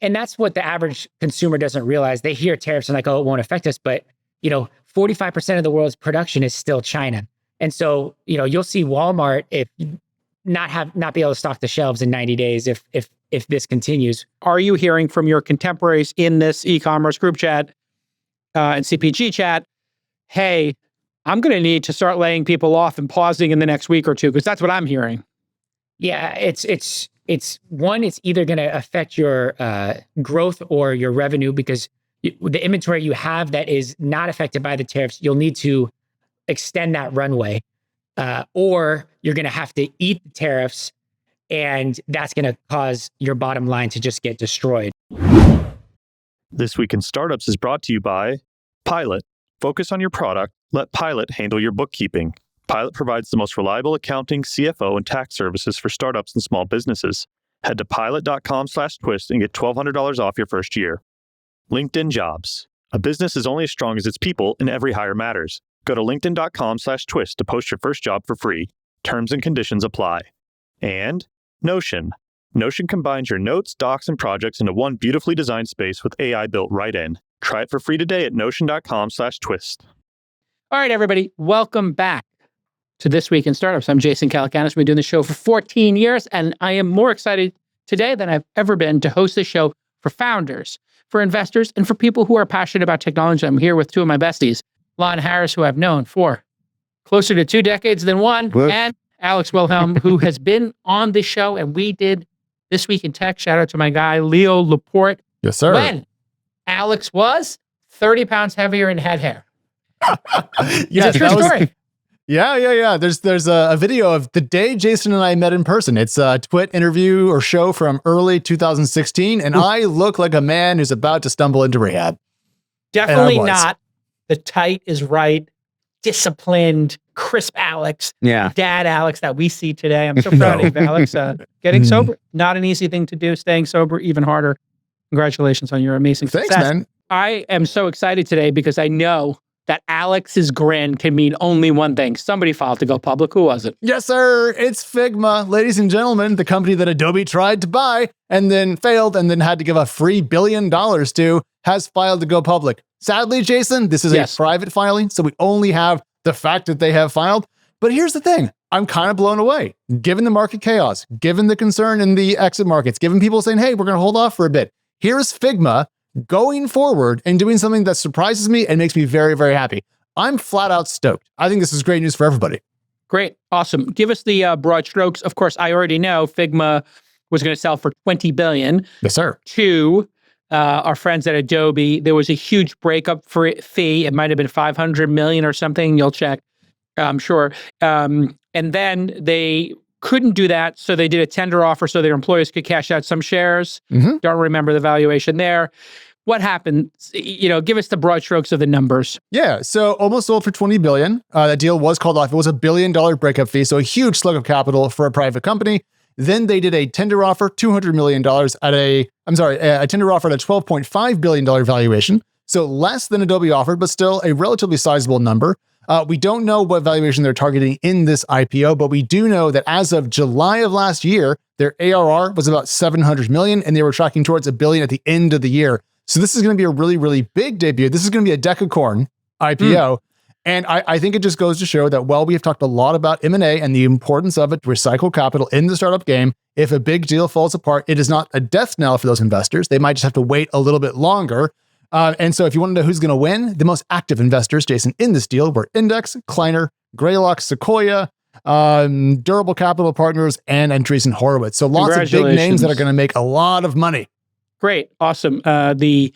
And that's what the average consumer doesn't realize. They hear tariffs and like, oh, it won't affect us. But, 45% of the world's production is still China. And so, you'll see Walmart not be able to stock the shelves in 90 days if this continues. Are you hearing from your contemporaries in this e-commerce group chat and CPG chat, hey, I'm going to need to start laying people off and pausing in the next week or two? Because that's what I'm hearing. Yeah, it's either going to affect your growth or your revenue, because the inventory you have that is not affected by the tariffs, you'll need to extend that runway, or you're going to have to eat the tariffs, and that's going to cause your bottom line to just get destroyed. This Week in Startups is brought to you by Pilot. Focus on your product. Let Pilot handle your bookkeeping. Pilot provides the most reliable accounting, CFO, and tax services for startups and small businesses. Head to pilot.com/twist and get $1,200 off your first year. LinkedIn Jobs. A business is only as strong as its people, and every hire matters. Go to linkedin.com/twist to post your first job for free. Terms and conditions apply. And Notion. Notion combines your notes, docs, and projects into one beautifully designed space with AI built right in. Try it for free today at notion.com/twist. All right, everybody, welcome back to This Week in Startups. I'm Jason Calacanis. I've been doing the show for 14 years, and I am more excited today than I've ever been to host this show for founders, for investors, and for people who are passionate about technology. I'm here with two of my besties, Lon Harris, who I've known for closer to 2 decades than one, and Alex Wilhelm, who has been on this show, and we did This Week in Tech. Shout out to my guy, Leo Laporte. Yes, sir. When Alex was 30 pounds heavier in head hair. Yeah, it's a true story. Yeah. There's a video of the day Jason and I met in person. It's a Twit interview or show from early 2016, and I look like a man who's about to stumble into rehab. Definitely not the tight is right, disciplined, crisp Alex, dad Alex that we see today. I'm so proud of you, Alex. Getting sober, not an easy thing to do. Staying sober, even harder. Congratulations on your amazing success. Thanks, man. I am so excited today because I know that Alex's grin can mean only one thing. Somebody filed to go public. Who was it? Yes, sir. It's Figma. Ladies and gentlemen, the company that Adobe tried to buy and then failed and then had to give a free $1 billion to has filed to go public. Sadly, Jason, this is a private filing, so we only have the fact that they have filed. But here's the thing. I'm kind of blown away. Given the market chaos, given the concern in the exit markets, given people saying, hey, we're going to hold off for a bit. Here's Figma going forward and doing something that surprises me and makes me very, very happy. I'm flat out stoked. I think this is great news for everybody. Great. Awesome. Give us the broad strokes. Of course, I already know Figma was going to sell for $20 billion. Yes, sir. To our friends at Adobe. There was a huge breakup fee. It might have been $500 million or something. You'll check, I'm sure. And then they couldn't do that, so they did a tender offer so their employees could cash out some shares. Don't remember the valuation there. What happened? Give us the broad strokes of the numbers. Yeah, so almost sold for $20 billion. That deal was called off. It was a $1 billion breakup fee, so a huge slug of capital for a private company. Then they did a tender offer, $200 million a tender offer at a $12.5 billion valuation. So less than Adobe offered, but still a relatively sizable number. We don't know what valuation they're targeting in this IPO, but we do know that as of July of last year, their ARR was about $700 million, and they were tracking towards $1 billion at the end of the year. So this is going to be a really, really big debut. This is going to be a decacorn IPO. And I think it just goes to show that while we have talked a lot about M&A and the importance of it to recycle capital in the startup game, if a big deal falls apart, it is not a death knell for those investors. They might just have to wait a little bit longer. And so if you want to know who's going to win, the most active investors, Jason, in this deal were Index, Kleiner, Greylock, Sequoia, Durable Capital Partners, and Andreessen Horowitz. So lots of big names that are going to make a lot of money. Great. Awesome. The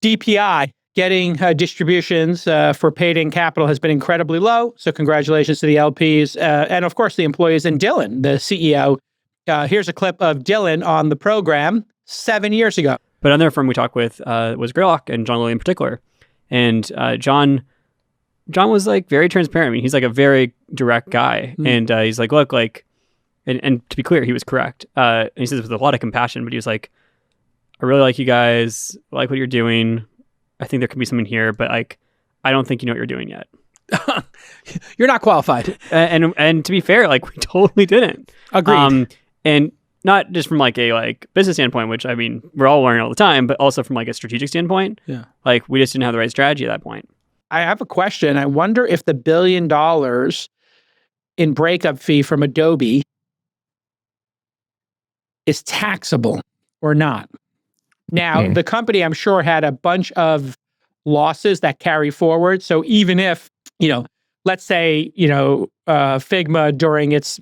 DPI getting distributions for paid-in capital has been incredibly low. So congratulations to the LPs and, of course, the employees and Dylan, the CEO. Here's a clip of Dylan on the program 7 years ago. But another firm we talked with was Greylock and John Lilly in particular. And John was like very transparent. I mean, he's like a very direct guy. And he's like, look, like, and to be clear, he was correct. And he says it with a lot of compassion, but he was like, I really like you guys. I like what you're doing. I think there could be something here, but like, I don't think you know what you're doing yet. You're not qualified. And to be fair, like we totally didn't. Agreed. And not just from like a business standpoint, which I mean, we're all learning all the time, but also from like a strategic standpoint. Yeah. Like we just didn't have the right strategy at that point. I have a question. I wonder if the $1 billion in breakup fee from Adobe is taxable or not. Now, the company, I'm sure, had a bunch of losses that carry forward. So even if, let's say, Figma during its,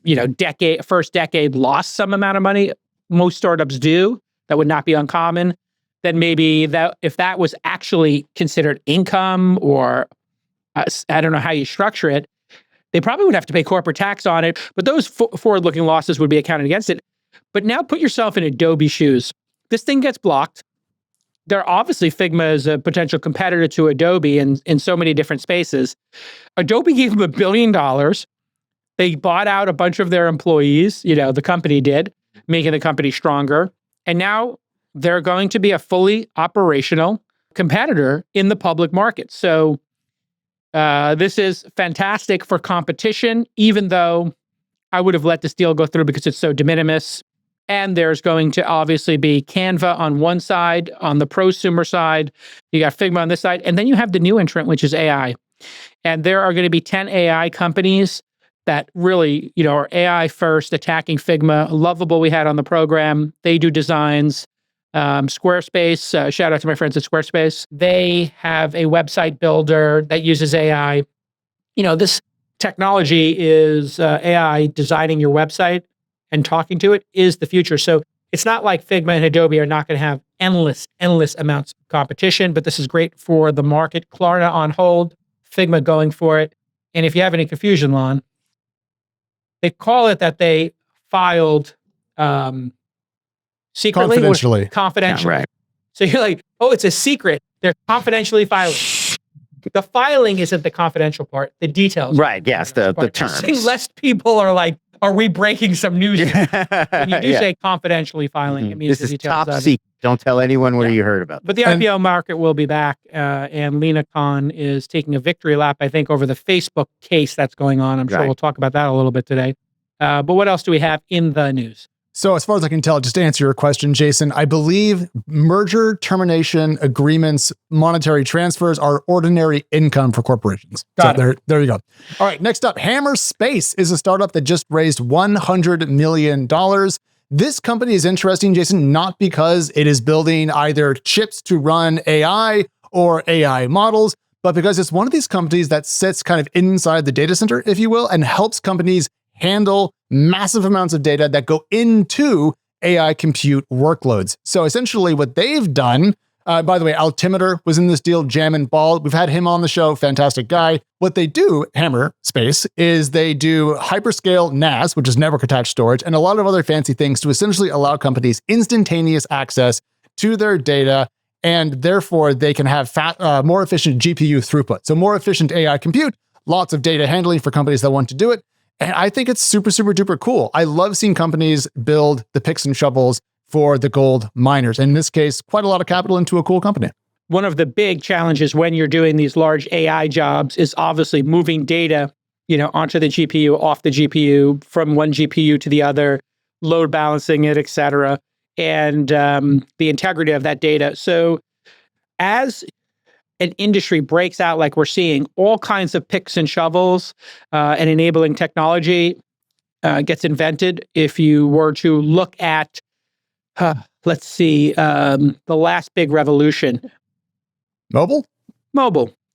first decade lost some amount of money, most startups do, that would not be uncommon, then maybe that if that was actually considered income or I don't know how you structure it, they probably would have to pay corporate tax on it, but those forward-looking losses would be accounted against it. But now put yourself in Adobe shoes. This thing gets blocked. There obviously Figma is a potential competitor to Adobe in so many different spaces. Adobe gave them $1 billion. They bought out a bunch of their employees, the company did, making the company stronger. And now they're going to be a fully operational competitor in the public market. So this is fantastic for competition, even though I would have let this deal go through because it's so de minimis. And there's going to obviously be Canva on one side, on the prosumer side, you got Figma on this side, and then you have the new entrant, which is AI. And there are going to be 10 AI companies that really, are AI first, attacking Figma. Lovable we had on the program. They do designs. Squarespace, shout out to my friends at Squarespace. They have a website builder that uses AI. This technology is AI designing your website and talking to it is the future. So it's not like Figma and Adobe are not going to have endless amounts of competition, but this is great for the market. Klarna on hold, Figma going for it. And if you have any confusion, Lon, they call it that they filed secretly. Confidentially. Yeah, right. So you're like, oh, it's a secret. They're confidentially filing. The filing isn't the confidential part. The details. Right. Yes. The terms. Lest people are like, are we breaking some news? When you do say confidentially filing, it means this the is details. top secret. Don't tell anyone where you heard about this. But the IPO market will be back, and Lena Khan is taking a victory lap, I think, over the Facebook case that's going on. I'm sure we'll talk about that a little bit today. But what else do we have in the news? So as far as I can tell, just to answer your question, Jason, I believe merger termination agreements, monetary transfers are ordinary income for corporations. There you go. All right, next up, Hammerspace is a startup that just raised $100 million. This company is interesting, Jason, not because it is building either chips to run AI or AI models, but because it's one of these companies that sits kind of inside the data center, if you will, and helps companies handle massive amounts of data that go into AI compute workloads. So essentially what they've done, by the way, Altimeter was in this deal, Jam and Ball. We've had him on the show, fantastic guy. What they do, Hammerspace, is they do hyperscale NAS, which is network attached storage, and a lot of other fancy things to essentially allow companies instantaneous access to their data, and therefore they can have more efficient GPU throughput. So more efficient AI compute, lots of data handling for companies that want to do it. And I think it's super, super duper cool. I love seeing companies build the picks and shovels for the gold miners. And in this case, quite a lot of capital into a cool company. One of the big challenges when you're doing these large AI jobs is obviously moving data, onto the GPU, off the GPU, from one GPU to the other, load balancing it, et cetera, and the integrity of that data. So as an industry breaks out like we're seeing, all kinds of picks and shovels and enabling technology gets invented. If you were to look at, let's see, the last big revolution. Mobile,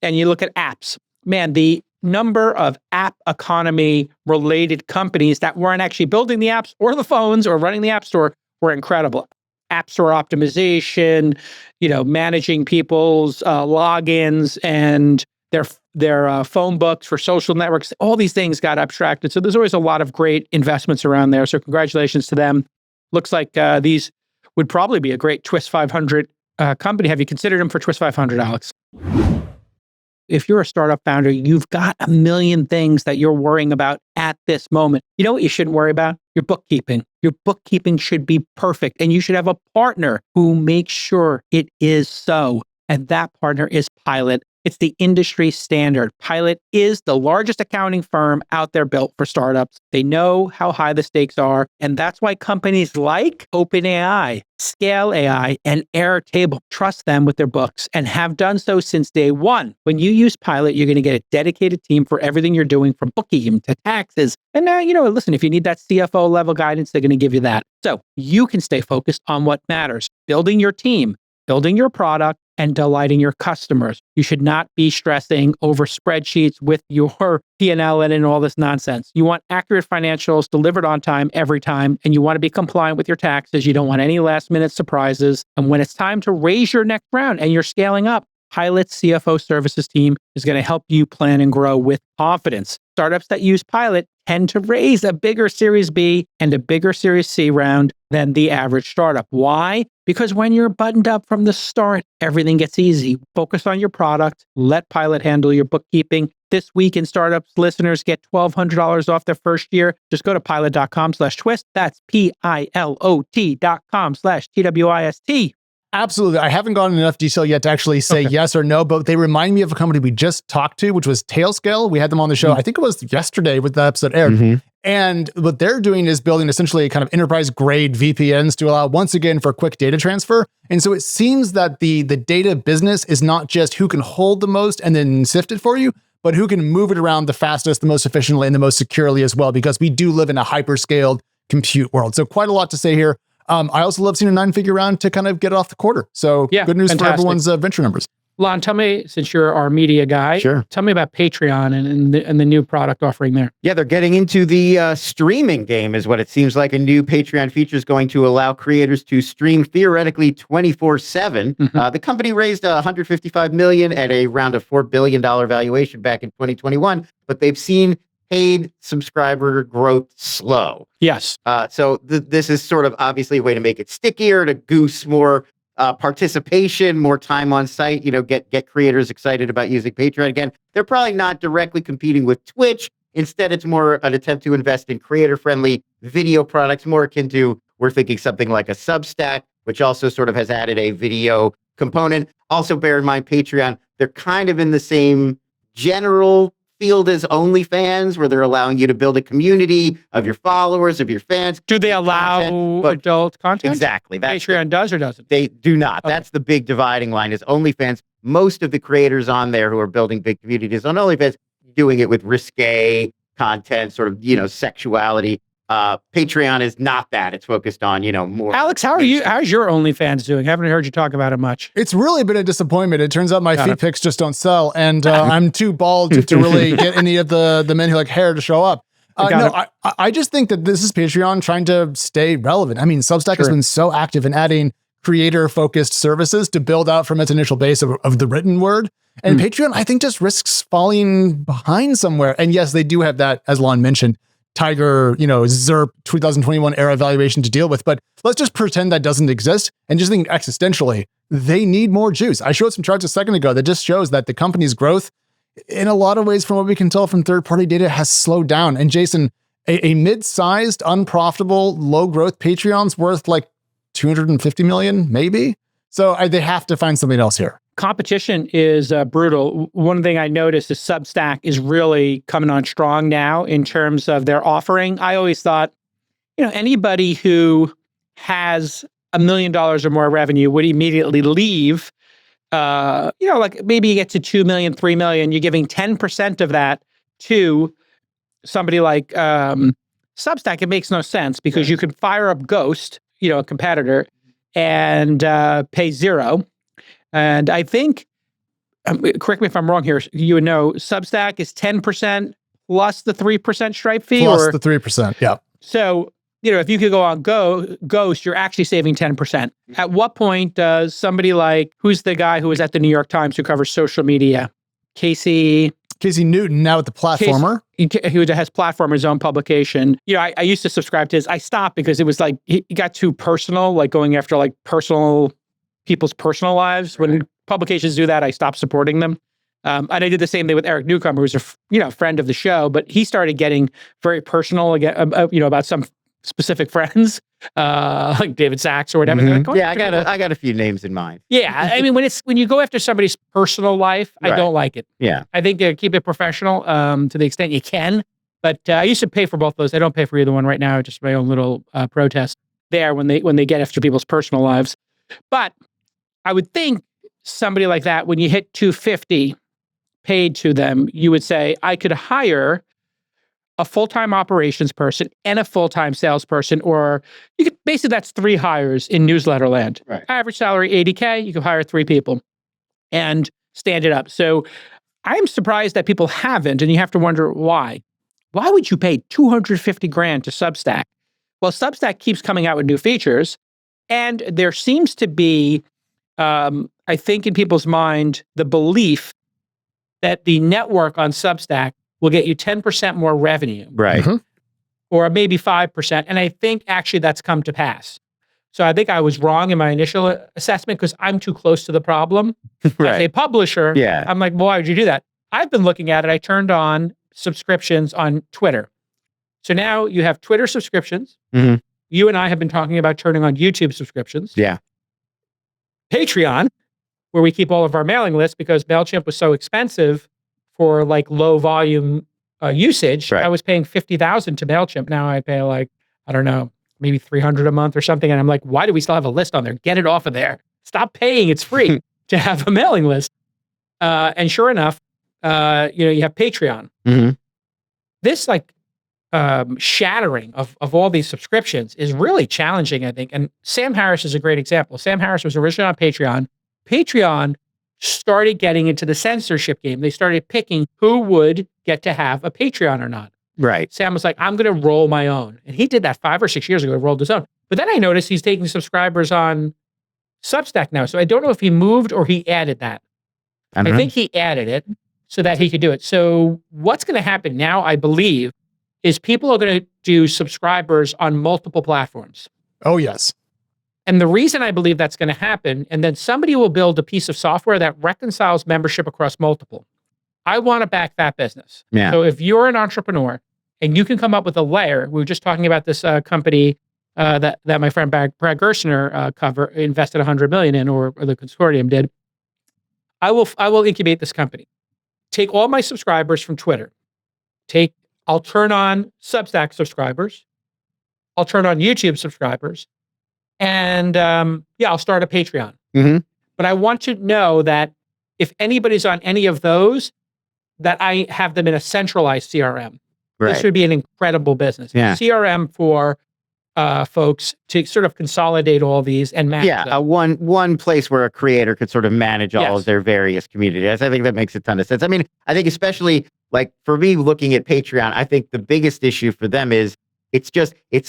and you look at apps. Man, the number of app economy related companies that weren't actually building the apps or the phones or running the app store were incredible. App store optimization, managing people's logins and their phone books for social networks. All these things got abstracted. So there's always a lot of great investments around there. So congratulations to them. Looks like these would probably be a great Twist 500 company. Have you considered them for Twist 500, Alex? If you're a startup founder, you've got a million things that you're worrying about at this moment. You know what you shouldn't worry about? Your bookkeeping. Your bookkeeping should be perfect, and you should have a partner who makes sure it is so. And that partner is Pilot. It's the industry standard. Pilot is the largest accounting firm out there built for startups. They know how high the stakes are, and that's why companies like OpenAI, Scale AI, and Airtable trust them with their books and have done so since day one. When you use Pilot, you're going to get a dedicated team for everything you're doing, from bookkeeping to taxes. And listen, if you need that CFO level guidance, they're going to give you that. So you can stay focused on what matters: building your team, building your product, and delighting your customers. You should not be stressing over spreadsheets with your P&L and all this nonsense. You want accurate financials delivered on time every time, and you want to be compliant with your taxes. You don't want any last-minute surprises. And when it's time to raise your next round and you're scaling up, Pilot's CFO services team is going to help you plan and grow with confidence. Startups that use Pilot tend to raise a bigger Series B and a bigger Series C round than the average startup. Why? Because when you're buttoned up from the start, everything gets easy. Focus on your product. Let Pilot handle your bookkeeping. This Week in Startups listeners get $1,200 off their first year. Just go to pilot.com/twist. That's pilot.com/TWIST. Absolutely. I haven't gone in enough detail yet to actually say yes or no, but they remind me of a company we just talked to, which was Tailscale. We had them on the show. I think it was yesterday with the episode aired. And what they're doing is building essentially kind of enterprise grade VPNs to allow, once again, for quick data transfer. And so it seems that the data business is not just who can hold the most and then sift it for you, but who can move it around the fastest, the most efficiently, and the most securely as well, because we do live in a hyper-scaled compute world. So quite a lot to say here. I also love seeing a 9-figure round to kind of get it off the quarter. So good news for everyone's venture numbers. Lon, tell me, since you're our media guy, tell me about Patreon and the new product offering there. Yeah, they're getting into the streaming game is what it seems like. A new Patreon feature is going to allow creators to stream theoretically 24/7. The company raised $155 million at a round of $4 billion valuation back in 2021, but they've seen paid subscriber growth slow. Yes. So this is sort of obviously a way to make it stickier, to goose more participation, more time on site, get creators excited about using Patreon again. They're probably not directly competing with Twitch. Instead, it's more an attempt to invest in creator-friendly video products, more akin to, we're thinking something like a Substack, which also sort of has added a video component. Also, bear in mind, Patreon, they're kind of in the same general field as OnlyFans, where they're allowing you to build a community of your followers, of your fans. Do they allow adult content? Exactly. Patreon does or doesn't? They do not. Okay. That's the big dividing line is OnlyFans. Most of the creators on there who are building big communities on OnlyFans, doing it with risque content, sort of, sexuality. Patreon is not that. It's focused on, more. Alex, how's your OnlyFans doing? Haven't heard you talk about it much. It's really been a disappointment. It turns out my feet pics just don't sell, and I'm too bald to really get any of the men who like hair to show up. I just think that this is Patreon trying to stay relevant. I mean, Substack has been so active in adding creator-focused services to build out from its initial base of the written word. And Patreon, I think, just risks falling behind somewhere. And yes, they do have that, as Lon mentioned, Tiger, ZERP 2021 era valuation to deal with. But let's just pretend that doesn't exist and just think existentially, they need more juice. I showed some charts a second ago that just shows that the company's growth, in a lot of ways, from what we can tell from third-party data, has slowed down. And Jason, a mid-sized, unprofitable, low-growth Patreon's worth like $250 million, maybe? So they have to find something else here. Competition is brutal. One thing I noticed is Substack is really coming on strong now in terms of their offering. I always thought, anybody who has $1 million or more revenue would immediately leave. Like maybe you get to 2 million, 3 million, you're giving 10% of that to somebody like Substack. It makes no sense because you can fire up Ghost, a competitor, and pay zero. And I think, correct me if I'm wrong here, you would know, Substack is 10% plus the 3% Stripe fee? Plus the 3%, yeah. So, if you could go on Ghost, you're actually saving 10%. At what point does somebody like, who's the guy who was at the New York Times who covers social media? Casey Newton, now at the Platformer. Who has Platformer, his own publication. I used to subscribe to his. I stopped because it was like, he got too personal, like going after like people's personal lives. When publications do that, I stopped supporting them. And I did the same thing with Eric Newcomer, who's a friend of the show, but he started getting very personal again, about some specific friends. like David Sachs or whatever. They're like, Yeah, I got a few names in mind. Yeah, I mean, when you go after somebody's personal life, I Right. don't like it. Yeah. I think keep it professional to the extent you can. But I used to pay for both those. I don't pay for either one right now. Just my own little protest there when they get after people's personal lives. But I would think somebody like that, when you hit 250 paid to them, you would say, I could hire a full-time operations person and a full-time salesperson, or you could basically that's 3 hires in newsletter land. Right. Average salary $80K, you could hire 3 people and stand it up. So I'm surprised that people haven't, and you have to wonder why. Why would you pay $250,000 to Substack? Well, Substack keeps coming out with new features, and there seems to be, I think in people's mind, the belief that the network on Substack will get you 10% more revenue. Right. Or maybe 5%. And I think actually that's come to pass. So I think I was wrong in my initial assessment because I'm too close to the problem. Right. As a publisher, Yeah. I'm like, well, why would you do that? I've been looking at it. I turned on subscriptions on Twitter. So now you have Twitter subscriptions. Mhm. You and I have been talking about turning on YouTube subscriptions. Yeah. Patreon, where we keep all of our mailing lists because MailChimp was so expensive for like low volume usage. Right. I was paying $50,000 to MailChimp. Now I pay like, I don't know, maybe $300 a month or something. And I'm like, why do we still have a list on there? Get it off of there. Stop paying. It's free to have a mailing list. And sure enough, you have Patreon. Mhm. This like shattering of all these subscriptions is really challenging, I think. And Sam Harris is a great example. Sam Harris was originally on Patreon. Patreon started getting into the censorship game. They started picking who would get to have a Patreon or not. Right. Sam was like, I'm going to roll my own. And he did that 5 or 6 years ago. He rolled his own. But then I noticed he's taking subscribers on Substack now. So I don't know if he moved or he added that. I think he added it so that he could do it. So what's going to happen now, I believe, is people are going to do subscribers on multiple platforms. Oh, yes. And the reason I believe that's going to happen, and then somebody will build a piece of software that reconciles membership across multiple. I want to back that business. Yeah. So if you're an entrepreneur and you can come up with a layer, we were just talking about this company that my friend Brad Gerstner invested $100 million in, or the consortium did. I will incubate this company. Take all my subscribers from Twitter. I'll turn on Substack subscribers. I'll turn on YouTube subscribers. And I'll start a Patreon. Mhm. But I want to know that if anybody's on any of those, that I have them in a centralized CRM. This Right. would be an incredible business. Yeah. CRM for folks to sort of consolidate all these and manage them. One place where a creator could sort of manage all Yes. of their various communities. I think that makes a ton of sense. I mean, I think especially like for me looking at Patreon, I think the biggest issue for them is it's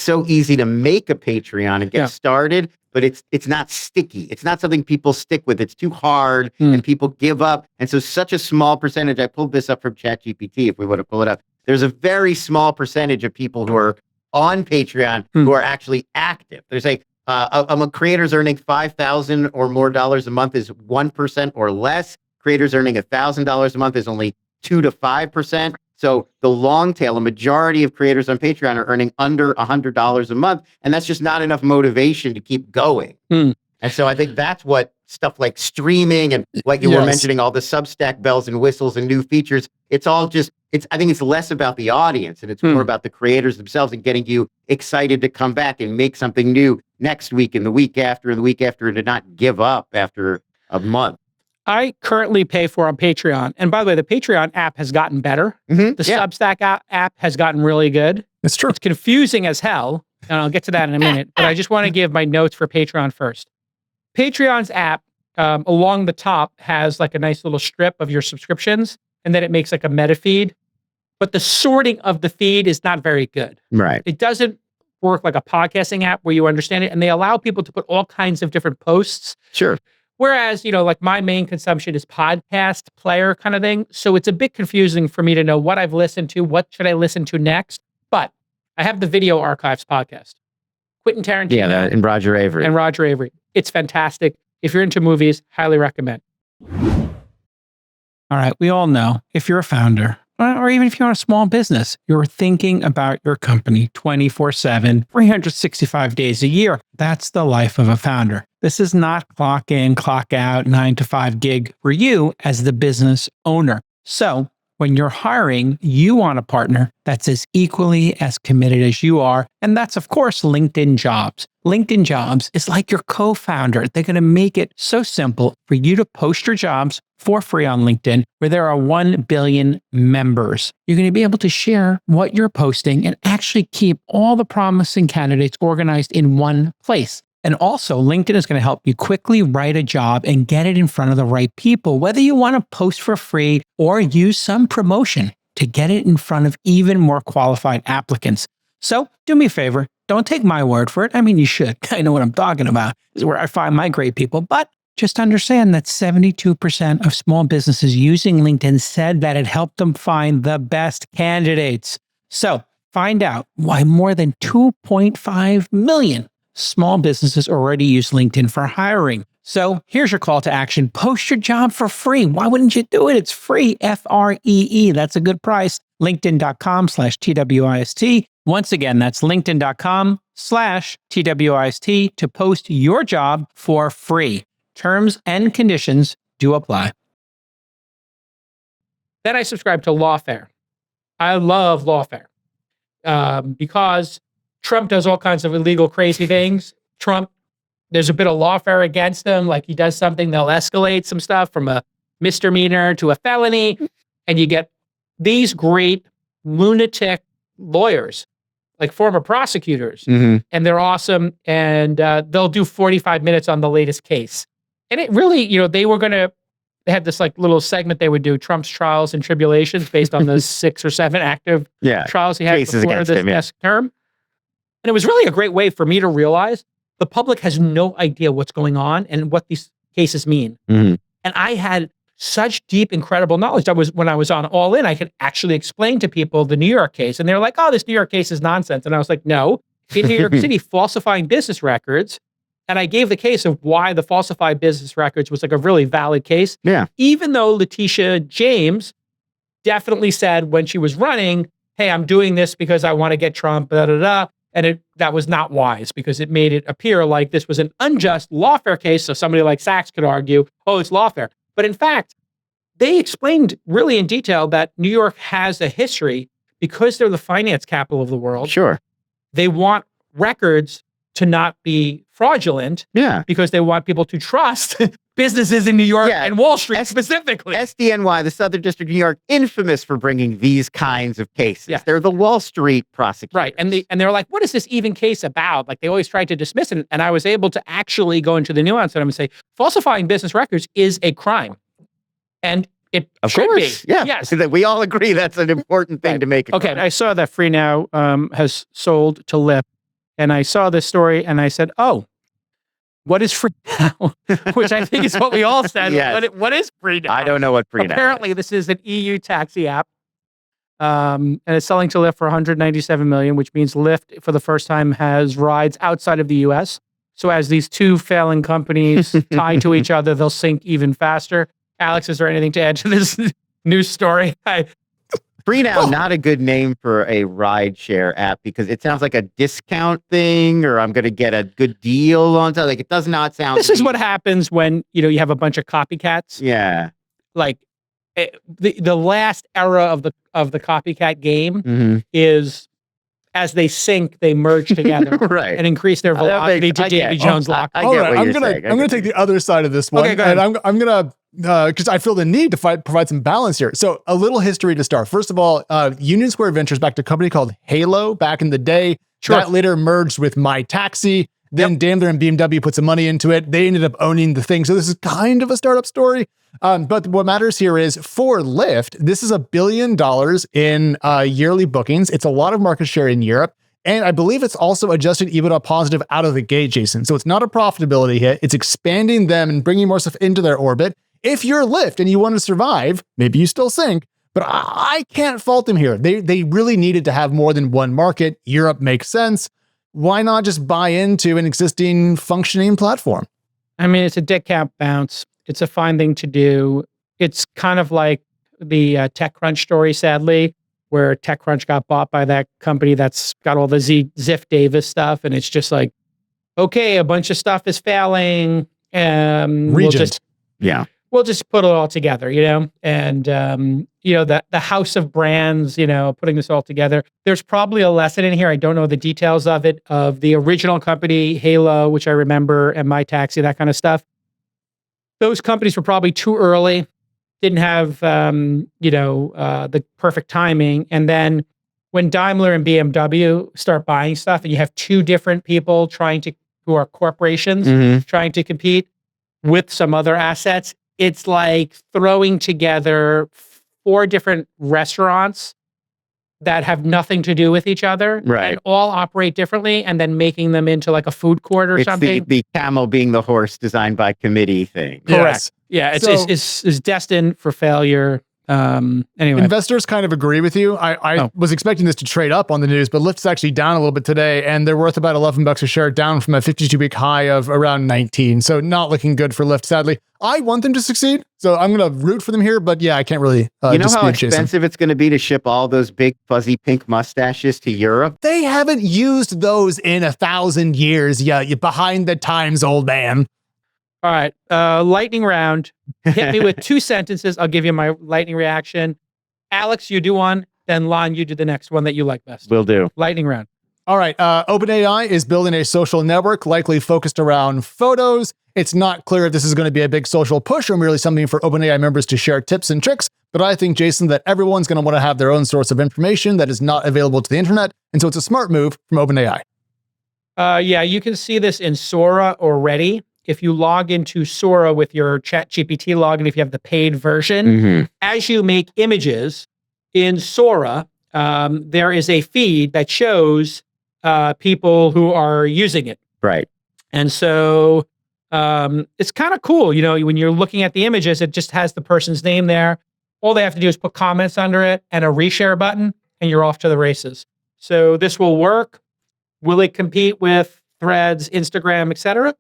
so easy to make a Patreon and get Yeah. started, but it's not sticky. It's not something people stick with. It's too hard and people give up. And so such a small percentage, I pulled this up from ChatGPT if we want to pull it up. There's a very small percentage of people who are on Patreon who are actually active. There's among creators earning $5,000 or more dollars a month is 1% or less. Creators earning $1,000 a month is only 2 to 5%. So the long tail, a majority of creators on Patreon are earning under $100 a month, and that's just not enough motivation to keep going. And so I think that's what stuff like streaming and like you were Yes. mentioning, all the Substack bells and whistles and new features. It's all just, I think it's less about the audience and it's more about the creators themselves and getting you excited to come back and make something new next week and the week after and the week after, and to not give up after a month. I currently pay for on Patreon. And by the way, the Patreon app has gotten better. The Substack app has gotten really good. It's true. It's confusing as hell, and I'll get to that in a minute, but I just want to give my notes for Patreon first. Patreon's app, along the top, has like a nice little strip of your subscriptions, and then it makes like a meta feed. But the sorting of the feed is not very good. Right. It doesn't work like a podcasting app where you understand it, and they allow people to put all kinds of different posts. Sure. Whereas, like my main consumption is podcast player kind of thing. So it's a bit confusing for me to know what I've listened to, what should I listen to next. But I have the Video Archives podcast. Quentin Tarantino. Yeah, and Roger Avery. And Roger Avery. It's fantastic. If you're into movies, highly recommend. All right, we all know if you're a founder or even if you're a small business, you're thinking about your company 24/7, 365 days a year. That's the life of a founder. This is not clock in, clock out, 9 to 5 gig for you as the business owner. So when you're hiring, you want a partner that's as equally as committed as you are. And that's, of course, LinkedIn Jobs. LinkedIn Jobs is like your co-founder. They're going to make it so simple for you to post your jobs for free on LinkedIn, where there are 1 billion members. You're going to be able to share what you're posting and actually keep all the promising candidates organized in one place. And also, LinkedIn is going to help you quickly write a job and get it in front of the right people, whether you want to post for free or use some promotion to get it in front of even more qualified applicants. So do me a favor, don't take my word for it. I mean, you should. I know what I'm talking about. This is where I find my great people. But just understand that 72% of small businesses using LinkedIn said that it helped them find the best candidates. So find out why more than 2.5 million small businesses already use LinkedIn for hiring. So here's your call to action. Post your job for free. Why wouldn't you do it? It's free. FREE. That's a good price. LinkedIn.com/TWIST. Once again, that's LinkedIn.com/TWIST to post your job for free. Terms and conditions do apply. Then I subscribe to Lawfare. I love Lawfare because Trump does all kinds of illegal, crazy things. There's a bit of lawfare against him. Like he does something, they'll escalate some stuff from a misdemeanor to a felony. And you get these great lunatic lawyers, like former prosecutors. And they're awesome. And they'll do 45 minutes on the latest case. And it really, they had this like little segment they would do, Trump's trials and tribulations, based on the 6 or 7 active trials he had cases before this next term. And it was really a great way for me to realize the public has no idea what's going on and what these cases mean. And I had such deep, incredible knowledge. When I was on All In, I could actually explain to people the New York case. And they're like, oh, this New York case is nonsense. And I was like, no, in New York City, falsifying business records. And I gave the case of why the falsified business records was like a really valid case. Yeah. Even though Letitia James definitely said when she was running, hey, I'm doing this because I want to get Trump, And that was not wise because it made it appear like this was an unjust lawfare case. So somebody like Sachs could argue, oh, it's lawfare. But in fact, they explained really in detail that New York has a history because they're the finance capital of the world. Sure. They want records to not be fraudulent. Yeah. Because they want people to trust businesses in New York and Wall Street specifically. SDNY, the Southern District of New York, infamous for bringing these kinds of cases. Yeah. They're the Wall Street prosecutors. Right. And they're like, what is this even case about? Like they always tried to dismiss it. And I was able to actually go into the nuance of them and say, falsifying business records is a crime. And it should be. Yeah. Yes. We all agree that's an important thing to make a crime. I saw that FreeNow has sold to Lip. And I saw this story and I said, oh, what is FreeNow? Which I think is what we all said. Yes. What is FreeNow? I don't know what FreeNow Apparently, this is an EU taxi app. And it's selling to Lyft for $197 million, which means Lyft, for the first time, has rides outside of the U.S. So as these two failing companies tie to each other, they'll sink even faster. Alex, is there anything to add to this news story? FreeNow, not a good name for a rideshare app because it sounds like a discount thing, or I'm going to get a good deal on something. Like it does not sound. This is what happens when you have a bunch of copycats. Yeah, like the last era of the copycat game is as they sync, they merge together, right, and increase their velocity to Davy Jones lock. All right, I'm gonna take the other side of this one, okay, go ahead. and I'm gonna. Because I feel the need to provide some balance here. So a little history to start. First of all, Union Square Ventures backed a company called Halo back in the day. Sure. That later merged with My Taxi. Then Daimler and BMW put some money into it. They ended up owning the thing. So this is kind of a startup story. But what matters here is for Lyft, this is $1 billion in yearly bookings. It's a lot of market share in Europe. And I believe it's also adjusted EBITDA positive out of the gate, Jason. So it's not a profitability hit. It's expanding them and bringing more stuff into their orbit. If you're Lyft and you want to survive, maybe you still sink, but I can't fault them here. They really needed to have more than one market. Europe makes sense. Why not just buy into an existing functioning platform? I mean, it's a dick cap bounce. It's a fine thing to do. It's kind of like the TechCrunch story, sadly, where TechCrunch got bought by that company that's got all the Ziff Davis stuff, and it's just like, okay, a bunch of stuff is failing. Regent. We'll just put it all together, and the house of brands, putting this all together. There's probably a lesson in here. I don't know the details of it, of the original company, Halo, which I remember, and My Taxi, that kind of stuff. Those companies were probably too early, didn't have, the perfect timing. And then when Daimler and BMW start buying stuff and you have two different people who are corporations trying to compete with some other assets, it's like throwing together 4 different restaurants that have nothing to do with each other and all operate differently, and then making them into like a food court or something. It's the camel being the horse designed by committee thing. Correct. Yes. Yeah, it's destined for failure. Anyway. Investors kind of agree with you. I was expecting this to trade up on the news, but Lyft's actually down a little bit today, and they're worth about $11 a share, down from a 52-week high of around 19. So not looking good for Lyft, sadly. I want them to succeed, so I'm going to root for them here, but yeah, I can't really You know how expensive it's going to be to ship all those big fuzzy pink mustaches to Europe? They haven't used those in 1,000 years. Yeah, you're behind the times, old man. All right, lightning round. Hit me with 2 sentences. I'll give you my lightning reaction. Alex, you do one. Then Lon, you do the next one that you like best. Will do. Lightning round. All right. OpenAI is building a social network, likely focused around photos. It's not clear if this is going to be a big social push or merely something for OpenAI members to share tips and tricks. But I think, Jason, that everyone's going to want to have their own source of information that is not available to the internet. And so it's a smart move from OpenAI. Yeah, you can see this in Sora already. If you log into Sora with your ChatGPT login, if you have the paid version, as you make images in Sora, there is a feed that shows people who are using it. Right. And so it's kind of cool. When you're looking at the images, it just has the person's name there. All they have to do is put comments under it and a reshare button, and you're off to the races. So this will work. Will it compete with Threads, Instagram, etc.?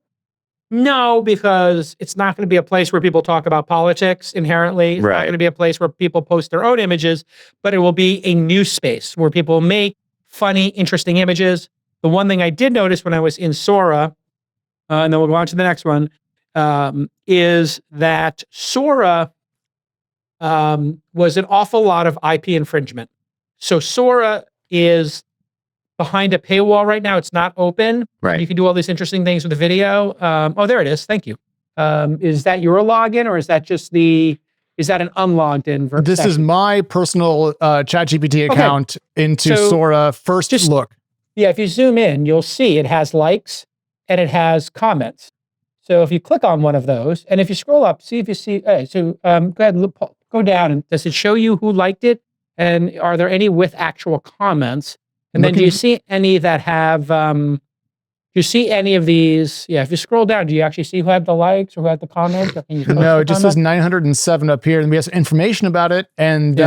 No, because it's not going to be a place where people talk about politics inherently. It's not going to be a place where people post their own images, but it will be a new space where people make funny, interesting images. The one thing I did notice when I was in Sora, and then we'll go on to the next one, is that Sora was an awful lot of IP infringement. So Sora is behind a paywall right now. It's not open. Right. You can do all these interesting things with the video. Oh, there it is. Thank you. Is that your login, or is that just is that an unlogged in version? This is my personal ChatGPT account into Sora. Look. Yeah, if you zoom in, you'll see it has likes and it has comments. So if you click on one of those, and if you scroll up, see if you see, go ahead, go down, and does it show you who liked it? And are there any with actual comments? And then do you see any that have, do you see any of these? Yeah, if you scroll down, do you actually see who had the likes or who had the comments? No, it just says 907 up here, and we have some information about it, and you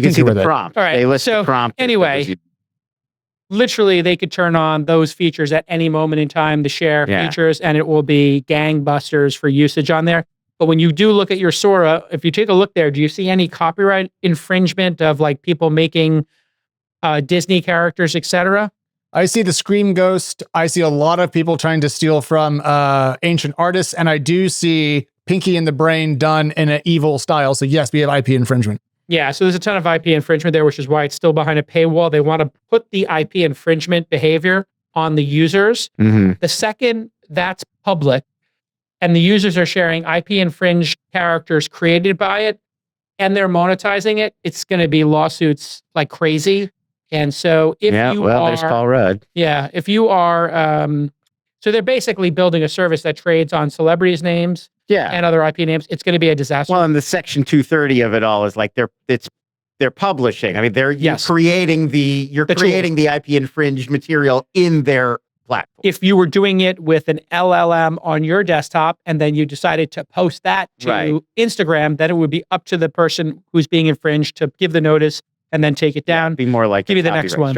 can see the prompt. All right, they list the prompt. Anyway, literally they could turn on those features at any moment in time, the share features, and it will be gangbusters for usage on there. But when you do look at your Sora, if you take a look there, do you see any copyright infringement of like people making Disney characters, etc.? I see the Scream Ghost. I see a lot of people trying to steal from ancient artists, and I do see Pinky and the Brain done in an evil style. So yes, we have IP infringement. Yeah, so there's a ton of IP infringement there, which is why it's still behind a paywall. They want to put the IP infringement behavior on the users. The second that's public and the users are sharing IP infringed characters created by it and they're monetizing it, it's going to be lawsuits like crazy. And so if there's Paul Rudd. Yeah, if you are, so they're basically building a service that trades on celebrities' names and other IP names. It's going to be a disaster. Well, and the Section 230 of it all is like they're publishing. I mean, you're creating the IP infringed material in their platform. If you were doing it with an LLM on your desktop and then you decided to post that to Instagram, then it would be up to the person who's being infringed to give the notice and then take it down. Be more like give you the next one.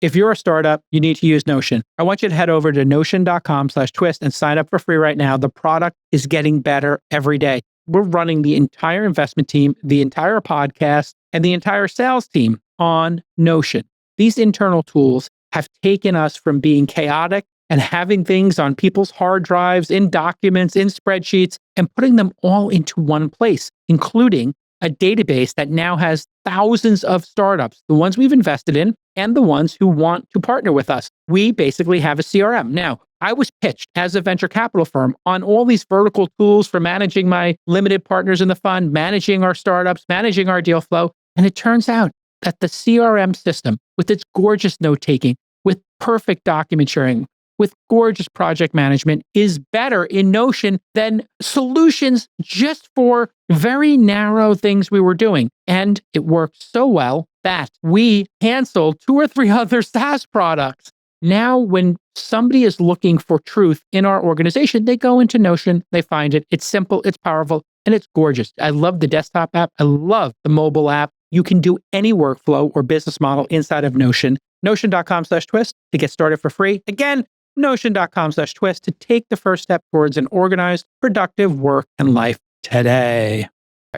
If you're a startup, you need to use Notion. I want you to head over to notion.com/twist and sign up for free right now. The product is getting better every day. we're running the entire investment team, the entire podcast, and the entire sales team on Notion. These internal tools have taken us from being chaotic and having things on people's hard drives, in documents, in spreadsheets, and putting them all into one place, including a database that now has thousands of startups, the ones we've invested in and the ones who want to partner with us. We basically have a CRM. Now, I was pitched as a venture capital firm on all these vertical tools for managing my limited partners in the fund, managing our startups, managing our deal flow. And it turns out that the CRM system, with its gorgeous note-taking, with perfect document sharing, with gorgeous project management, is better in Notion than solutions just for very narrow things we were doing. And it worked so well that we canceled 2 or 3 other SaaS products. Now, when somebody is looking for truth in our organization, they go into Notion, they find it. It's simple, it's powerful, and it's gorgeous. I love the desktop app. I love the mobile app. You can do any workflow or business model inside of Notion. Notion.com/twist to get started for free. Again, Notion.com/twist to take the first step towards an organized, productive work and life today.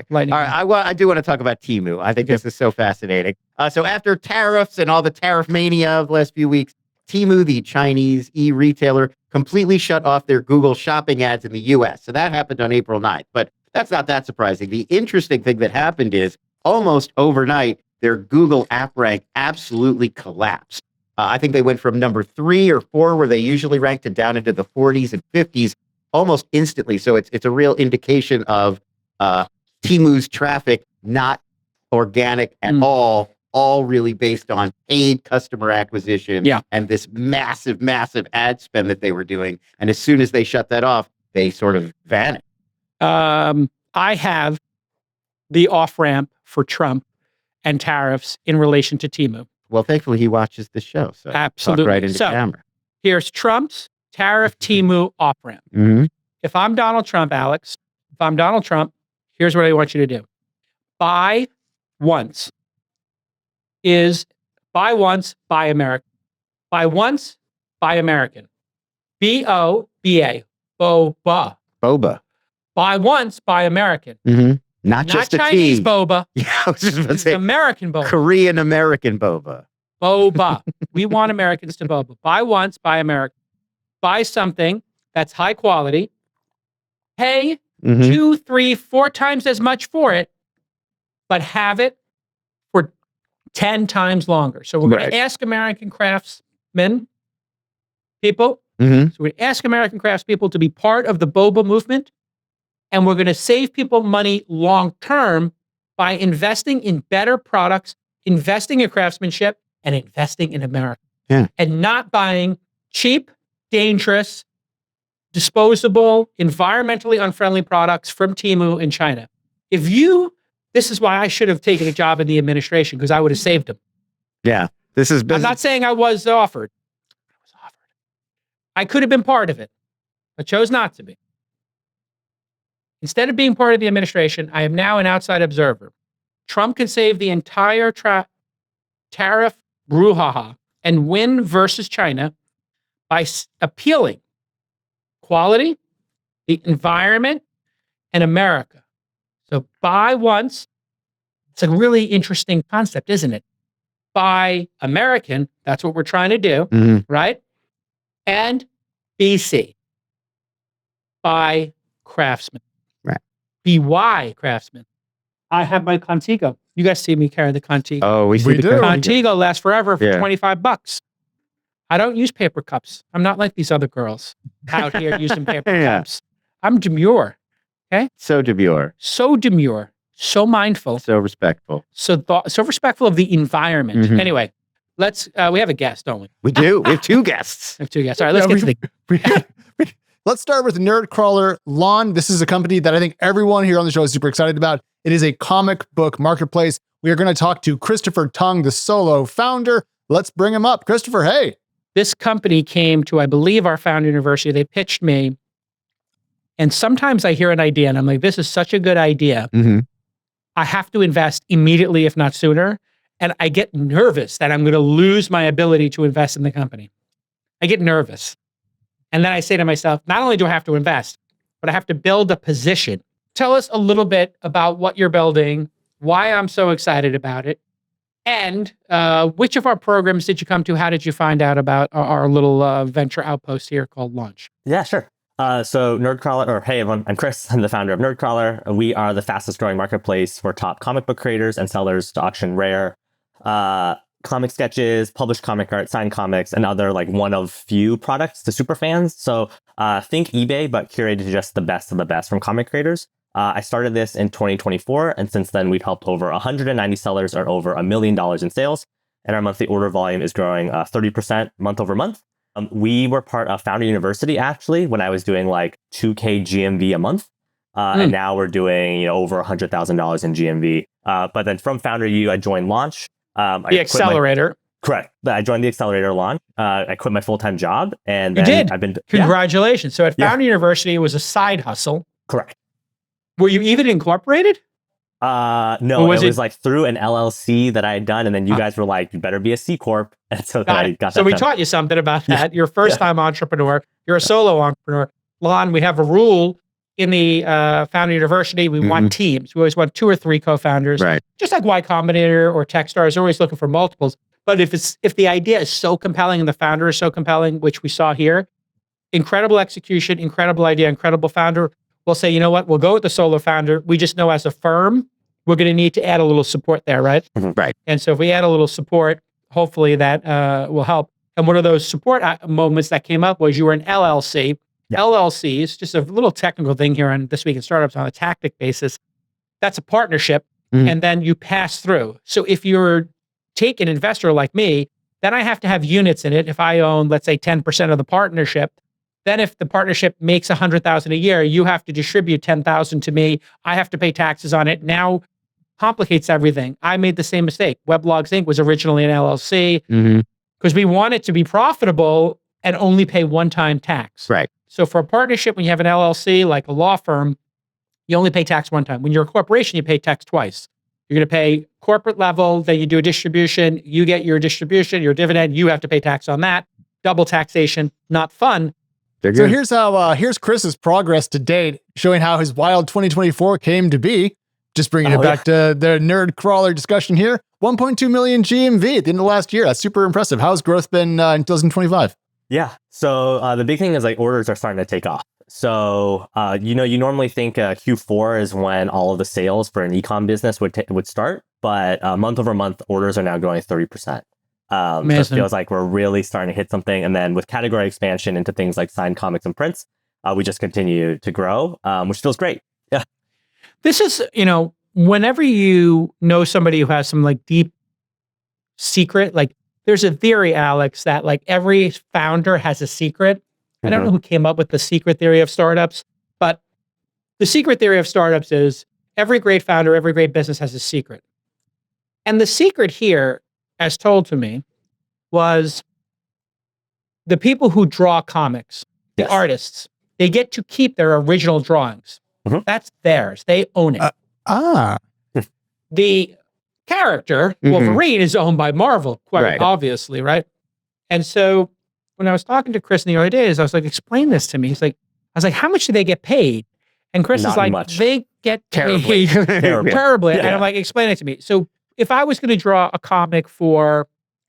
Lightning. All right, I do want to talk about Temu. I think this is so fascinating. So after tariffs and all the tariff mania of the last few weeks, Temu, the Chinese e-retailer, completely shut off their Google shopping ads in the US. So that happened on April 9th, but that's not that surprising. The interesting thing that happened is almost overnight, their Google app rank absolutely collapsed. I think they went from number 3 or 4, where they usually ranked, to down into the 40s and 50s almost instantly. So it's a real indication of Temu's traffic not organic at all really based on paid customer acquisition and this massive, massive ad spend that they were doing. And as soon as they shut that off, they sort of vanished. I have the off-ramp for Trump and tariffs in relation to Temu. Well, thankfully, he watches the show. So absolutely. Talk right into camera. Here's Trump's tariff Temu off-ramp. Mm-hmm. If I'm Donald Trump, Alex, here's what I want you to do. Buy once, buy American. Buy once, buy American. B-O-B-A. Boba. Boba. Buy once, buy American. Mm-hmm. Not just Chinese tea. boba. Yeah, I was just about to say American boba. Korean American boba. Boba. We want Americans to boba. Buy once, buy American. Buy something that's high quality. Pay 2, 3, 4 times as much for it, but have it for 10 times longer. So we're going to ask American craftsmen, people. So we're going to ask American craftspeople to be part of the boba movement. And we're going to save people money long-term by investing in better products, investing in craftsmanship, and investing in America. Yeah. And not buying cheap, dangerous, disposable, environmentally unfriendly products from Temu in China. This is why I should have taken a job in the administration, because I would have saved them. Yeah. This is business. I'm not saying I was offered. I could have been part of it, but chose not to be. Instead of being part of the administration, I am now an outside observer. Trump can save the entire tariff brouhaha and win versus China by appealing quality, the environment, and America. So buy once. It's a really interesting concept, isn't it? Buy American. That's what we're trying to do, right? And BC. Buy craftsman. BY craftsman. I have my Contigo. You guys see me carry the Contigo. Oh, we do. Contigo lasts forever for $25. I don't use paper cups. I'm not like these other girls out here using paper cups. I'm demure. Okay? So demure. So demure. So mindful. So respectful. So respectful of the environment. Anyway, let's. We have a guest, don't we? We do. We have 2 guests. We have 2 guests. All right, let's get to the. Let's start with Nerdcrawler. Lon, this is a company that I think everyone here on the show is super excited about. It is a comic book marketplace. We are going to talk to Christopher Tung, the solo founder. Let's bring him up. Christopher, hey. This company came to, I believe, our founder university. They pitched me. And sometimes I hear an idea and I'm like, this is such a good idea. I have to invest immediately, if not sooner. And I get nervous that I'm going to lose my ability to invest in the company. I get nervous. And then I say to myself, not only do I have to invest, but I have to build a position tell us a little bit about what you're building, why I'm so excited about it, and which of our programs did you come to? How did you find out about our little venture outpost here called Launch? Yeah, sure. So Nerdcrawler, or hey everyone, I'm Chris. I'm the founder of Nerdcrawler. We are the fastest growing marketplace for top comic book creators and sellers to auction rare comic sketches, published comic art, signed comics, and other like one of few products to super fans. So think eBay, but curated to just the best of the best from comic creators. I started this in 2024, and since then we've helped over 190 sellers earn over $1 million in sales, and our monthly order volume is growing 30% month over month. We were part of Founder University actually when I was doing like 2K GMV a month, and now we're doing over $100,000 in GMV. But then from Founder U, I joined Launch. The accelerator. Correct. I joined the accelerator Launch. I quit my full-time job, and you then did. I've been Congratulations. So at Founder University, it was a side hustle. Correct. Were you even incorporated? No, it was like through an LLC that I had done, and then you guys were like, "You better be a C corp," and so I got that. So we done. taught you something about that. You're a first-time entrepreneur. You're a solo entrepreneur. Lon, we have a rule in the Founder University. We want teams. We always want 2 or 3 co-founders. Right. Just like Y Combinator or Techstars, are always looking for multiples. But if the idea is so compelling and the founder is so compelling, which we saw here, incredible execution, incredible idea, incredible founder, we'll say, you know what, we'll go with the solo founder. We just know as a firm, we're going to need to add a little support there, right? Right. And so if we add a little support, hopefully that will help. And one of those support moments that came up was you were an LLC. Yeah. LLCs, just a little technical thing here on This Week in Startups on a tactic basis, that's a partnership, and then you pass through. So if you're an investor like me, then I have to have units in it. If I own, let's say, 10% of the partnership, then if the partnership makes $100,000 a year, you have to distribute $10,000 to me. I have to pay taxes on it. Now complicates everything. I made the same mistake. Weblogs Inc. was originally an LLC because we want it to be profitable and only pay one-time tax. Right. So for a partnership, when you have an LLC, like a law firm, you only pay tax one time. When you're a corporation, you pay tax twice. You're going to pay corporate level, then you do a distribution, you get your distribution, your dividend, you have to pay tax on that. Double taxation, not fun. So here's Chris's progress to date, showing how his wild 2024 came to be. Just bringing it back to the Nerdcrawler discussion here. 1.2 million GMV at the end of last year. That's super impressive. How's growth been in 2025? Yeah. So the big thing is like orders are starting to take off. So, you normally think Q4 is when all of the sales for an e-com business would start, but month over month orders are now growing 30%. So it feels like we're really starting to hit something. And then with category expansion into things like signed comics and prints, we just continue to grow, which feels great. Yeah. This is, whenever you know somebody who has some like deep secret, like there's a theory, Alex, that like every founder has a secret. I don't know who came up with the secret theory of startups, but the secret theory of startups is every great founder, every great business has a secret. And the secret here, as told to me, was the people who draw comics, the artists, they get to keep their original drawings. That's theirs. They own it. The character, Wolverine, is owned by Marvel, quite obviously, right? And so when I was talking to Chris in the early days, I was like, explain this to me. I was like, how much do they get paid? And Chris is like, they get paid terribly. And I'm like, explain it to me. So if I was going to draw a comic for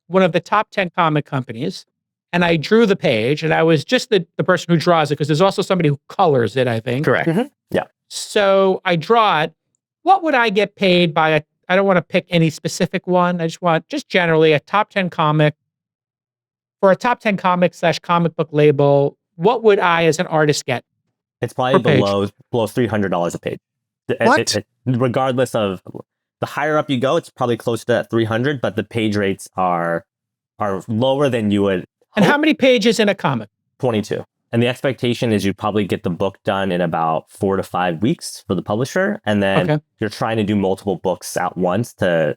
one of the top 10 comic companies, and I drew the page, and I was just the person who draws it, because there's also somebody who colors it, I think. Correct. Yeah. So I draw it. What would I get paid by I don't want to pick any specific one. I just want generally a top 10 comic. For a top 10 comic / comic book label, what would I as an artist get? It's probably below $300 a page. What? Regardless of the higher up you go, it's probably close to that 300, but the page rates are lower than you would hope. And how many pages in a comic? 22. And the expectation is you'd probably get the book done in about 4 to 5 weeks for the publisher. And then you're trying to do multiple books at once to,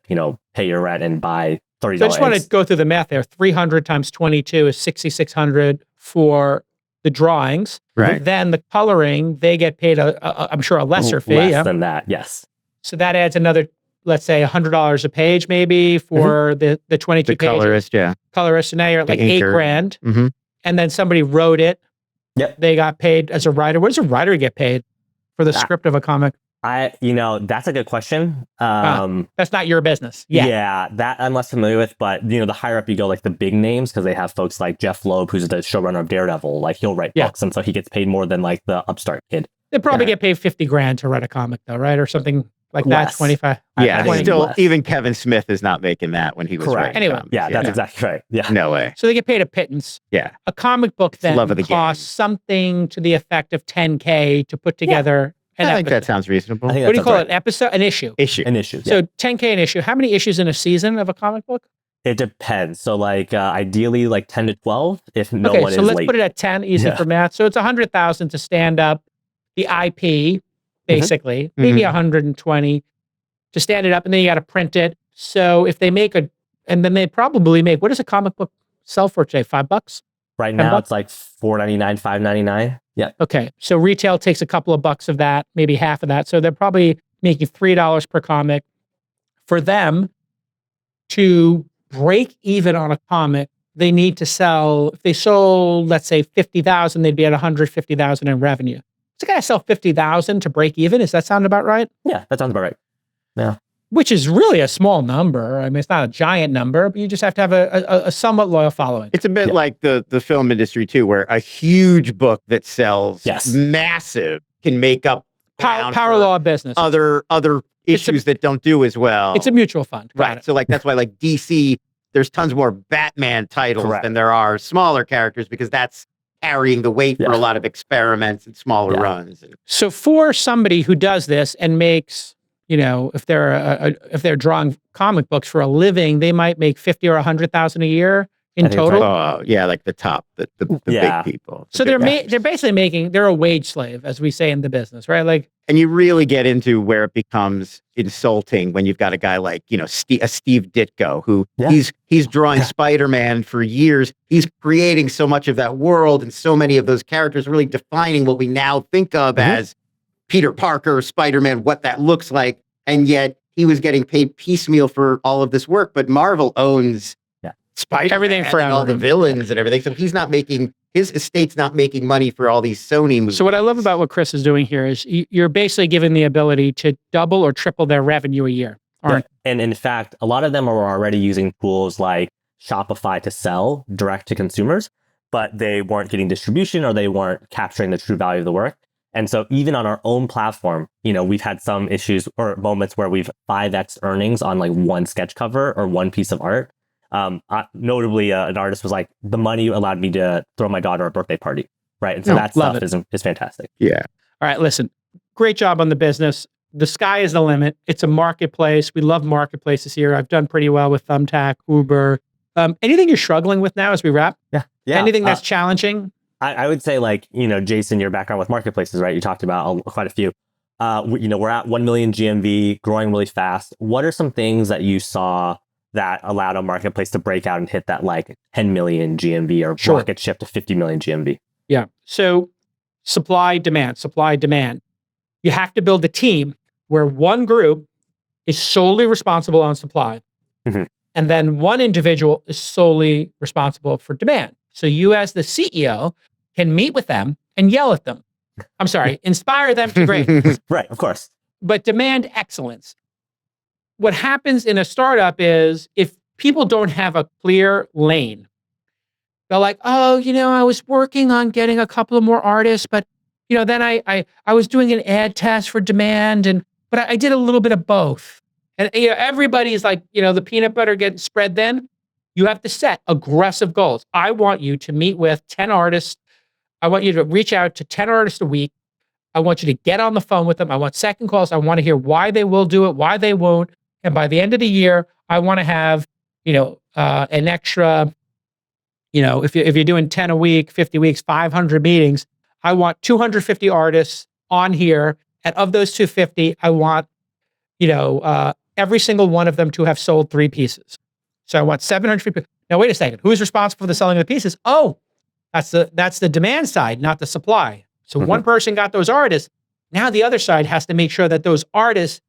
pay your rent and buy $30. So I just want to go through the math there. 300 times 22 is 6,600 for the drawings. Right. Then the coloring, they get paid, I'm sure, a lesser fee. Less than that, yes. So that adds another, let's say, $100 a page maybe for the 22 pages. Colorist, yeah. Colorist, and now you're at like $8,000. And then somebody wrote it. Yep. They got paid as a writer. What does a writer get paid? for the script of a comic? That's a good question. That's not your business. Yeah, that I'm less familiar with, but the higher up you go, like the big names, because they have folks like Jeff Loeb, who's the showrunner of Daredevil, like he'll write books, and so he gets paid more than like the upstart kid. They probably get paid $50,000 to write a comic though, right? Or something like Less. that, 25. Yeah, 20. still, less. even Kevin Smith is not making that when he was Correct. writing Anyway. comics. Yeah, that's exactly right. Yeah. No way. So they get paid a pittance. Yeah. A comic book then love of the costs game. something to the effect of $10,000 to put together an I think episode. that sounds reasonable. I think What do you that call sounds it? An episode? An issue. Issue. An issue. So $10,000 an issue. How many issues in a season of a comic book? It depends. So like ideally like 10 to 12 if no Okay, one so is let's late. put it at 10, easy for math. So it's 100,000 to stand up the IP, basically, maybe 120 to stand it up, and then you got to print it. So if they make and then they probably make, what does a comic book sell for today? $5? Right $10? now it's like $4.99, $5.99. Yeah. Okay, so retail takes a couple of bucks of that, maybe half of that. So they're probably making $3 per comic. For them to break even on a comic, they need to sell, if they sold, let's say 50,000, they'd be at 150,000 in revenue. So got to sell 50,000 to break even. Does that sound about right? Yeah, that sounds about right. Yeah. Which is really a small number. I mean, it's not a giant number, but you just have to have a somewhat loyal following. It's a bit like the film industry too, where a huge book that sells massive can make up Power law business. other issues that don't do as well. It's a mutual fund. Got Right. it. So like that's why like DC, there's tons more Batman titles Correct. than there are smaller characters because that's carrying the weight for a lot of experiments and smaller runs. So for somebody who does this and makes, if they're drawing comic books for a living, they might make 50 or 100,000 a year in I think it's total. Yeah, like the top, the big people. So they're basically they're a wage slave, as we say in the business, right? Like, and you really get into where it becomes insulting when you've got a guy like, a Steve Ditko, who he's drawing Spider-Man for years. He's creating so much of that world and so many of those characters, really defining what we now think of as Peter Parker, Spider-Man, what that looks like. And yet he was getting paid piecemeal for all of this work. But Marvel owns Spider-Man everything for and all the villains and everything. So his estate's not making money for all these Sony movies. So what I love about what Chris is doing here is you're basically given the ability to double or triple their revenue a year. And in fact, a lot of them are already using tools like Shopify to sell direct to consumers, but they weren't getting distribution or they weren't capturing the true value of the work. And so even on our own platform, we've had some issues or moments where we've 5x earnings on like one sketch cover or one piece of art. Notably, an artist was like, the money allowed me to throw my daughter a birthday party, right? And so that stuff is fantastic. Yeah. All right, listen, great job on the business. The sky is the limit. It's a marketplace. We love marketplaces here. I've done pretty well with Thumbtack, Uber. Anything you're struggling with now as we wrap? Yeah. Anything that's challenging? I would say like, Jason, your background with marketplaces, right? You talked about quite a few. We're at 1 million GMV, growing really fast. What are some things that you saw that allowed a marketplace to break out and hit that like 10 million GMV or rocket ship to 50 million GMV? Yeah. So supply, demand. You have to build a team where one group is solely responsible on supply. And then one individual is solely responsible for demand. So you as the CEO can meet with them and yell at them. I'm sorry, inspire them to great. Right, of course. But demand excellence. What happens in a startup is if people don't have a clear lane, they're like, oh, I was working on getting a couple of more artists, but then I was doing an ad test for demand, but I did a little bit of both. And everybody's like, the peanut butter getting spread thin. You have to set aggressive goals. I want you to meet with 10 artists. I want you to reach out to 10 artists a week. I want you to get on the phone with them. I want second calls. I want to hear why they will do it, why they won't. And by the end of the year, I want to have, an extra, if you're doing 10 a week, 50 weeks, 500 meetings, I want 250 artists on here. And of those 250, I want, every single one of them to have sold 3 pieces. So I want 750 people. Now, wait a second. Who's responsible for the selling of the pieces? Oh, that's the demand side, not the supply. So one person got those artists. Now the other side has to make sure that those artists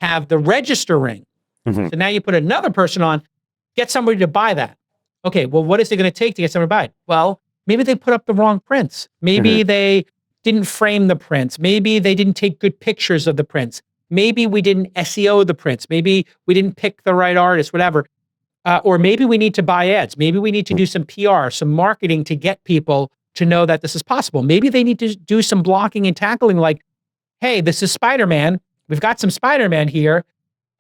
have the register ring. So now you put another person on, get somebody to buy that. Okay, well, what is it going to take to get somebody to buy it? Well, maybe they put up the wrong prints. Maybe they didn't frame the prints. Maybe they didn't take good pictures of the prints. Maybe we didn't SEO the prints. Maybe we didn't pick the right artist, whatever. Or maybe we need to buy ads. Maybe we need to do some PR, some marketing to get people to know that this is possible. Maybe they need to do some blocking and tackling like, hey, this is Spider-Man. We've got some Spider-Man here.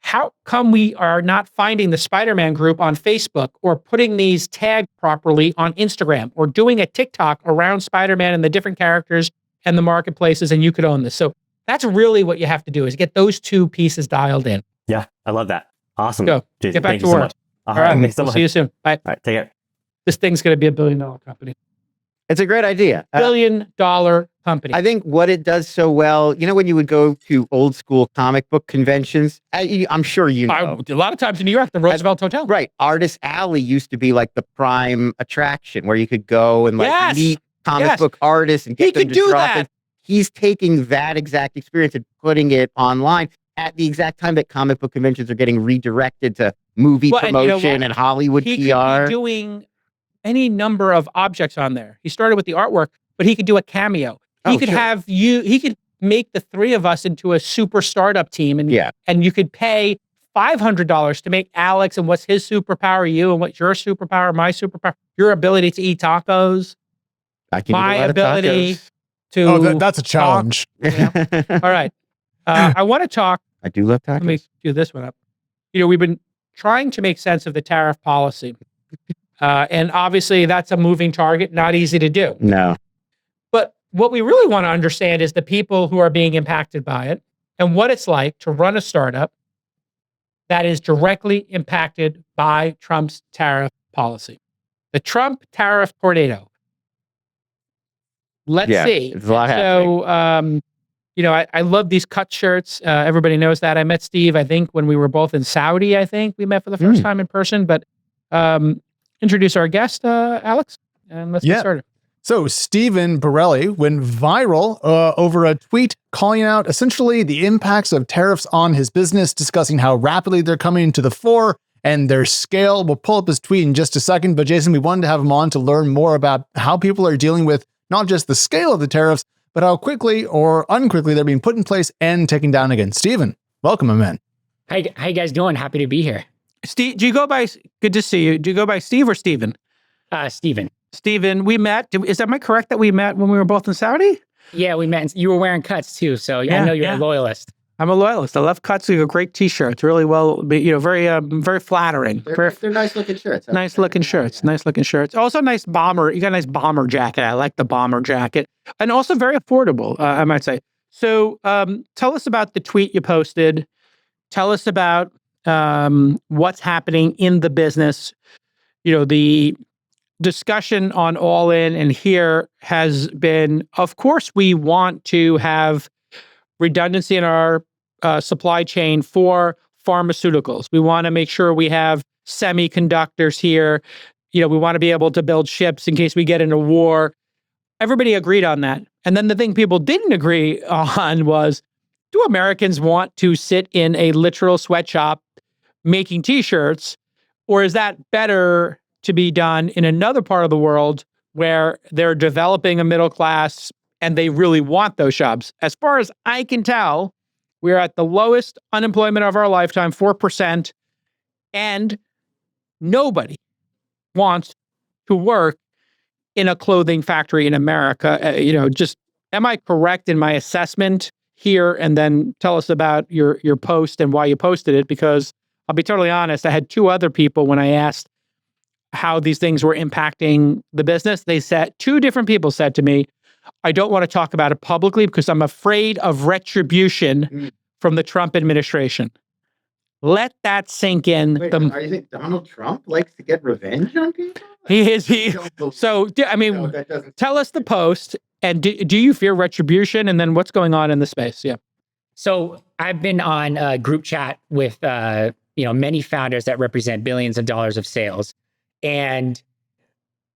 How come we are not finding the Spider-Man group on Facebook or putting these tagged properly on Instagram or doing a TikTok around Spider-Man and the different characters and the marketplaces, and you could own this. So that's really what you have to do is get those two pieces dialed in. Yeah, I love that. Awesome. Go. Jason, Get back thank to you so work. much. All right. Thanks so We'll much. see you soon. Bye. All right, take care. This thing's going to be $1 billion company. It's a great idea. $1 billion company. I think what it does so well, when you would go to old school comic book conventions, I'm sure you know. A lot of times in New York, the Roosevelt Hotel. Right. Artist Alley used to be like the prime attraction where you could go and Yes. meet comic Yes. book artists and He get them could to do draw that. things. He's taking that exact experience and putting it online at the exact time that comic book conventions are getting redirected to movie Well, and you know promotion what? and Hollywood He PR. could be doing any number of objects on there. He started with the artwork, but he could do a cameo. He Oh, could sure. have you, he could make the three of us into a super startup team and and you could pay $500 to make Alex and what's his superpower, you and what's your superpower, my superpower, your ability to eat tacos, I can my eat a lot of ability tacos. to that's a challenge. All right. I want to talk. I do love tacos. Let me do this one up. We've been trying to make sense of the tariff policy. And obviously that's a moving target, not easy to do. No. But what we really want to understand is the people who are being impacted by it and what it's like to run a startup that is directly impacted by Trump's tariff policy. The Trump tariff tornado. Let's see. It's a lot happening. So, I love these cut shirts. Everybody knows that. I met Steve, I think, when we were both in Saudi, I think. We met for the first time in person. But introduce our guest, Alex, and let's get started. So Stephen Borrelli went viral over a tweet calling out essentially the impacts of tariffs on his business, discussing how rapidly they're coming to the fore and their scale. We'll pull up his tweet in just a second. But Jason, we wanted to have him on to learn more about how people are dealing with not just the scale of the tariffs, but how quickly or unquickly they're being put in place and taken down again. Stephen, welcome, my man. How you guys doing? Happy to be here. Steve, do you go by, good to see you. Do you go by Steve or Steven? Steven. Steven, we met. Am I correct that we met when we were both in Saudi? Yeah, we met. You were wearing cuts too, so I know you're a loyalist. I'm a loyalist. I love cuts. You have a great T-shirt. Really well, very flattering. They're nice looking shirts. Nice looking shirts. Nice looking shirts. Also, nice bomber. You got a nice bomber jacket. I like the bomber jacket, and also very affordable. I might say. So, tell us about the tweet you posted. Tell us about what's happening in the business. The discussion on All In and here has been, of course, we want to have redundancy in our supply chain for pharmaceuticals. We want to make sure we have semiconductors here. We want to be able to build ships in case we get into war. Everybody agreed on that. And then the thing people didn't agree on was, do Americans want to sit in a literal sweatshop making T-shirts, or is that better to be done in another part of the world where they're developing a middle class and they really want those jobs? As far as I can tell, we're at the lowest unemployment of our lifetime, 4%, and nobody wants to work in a clothing factory in America. Just am I correct in my assessment here? And then tell us about your post and why you posted it, because I'll be totally honest, I had two other people when I asked how these things were impacting the business. Two different people said to me, I don't want to talk about it publicly because I'm afraid of retribution from the Trump administration. Let that sink in. Wait, are you saying Donald Trump likes to get revenge on people? So, tell us the post, and do you fear retribution? And then what's going on in the space? Yeah. So I've been on a group chat with many founders that represent billions of dollars of sales. And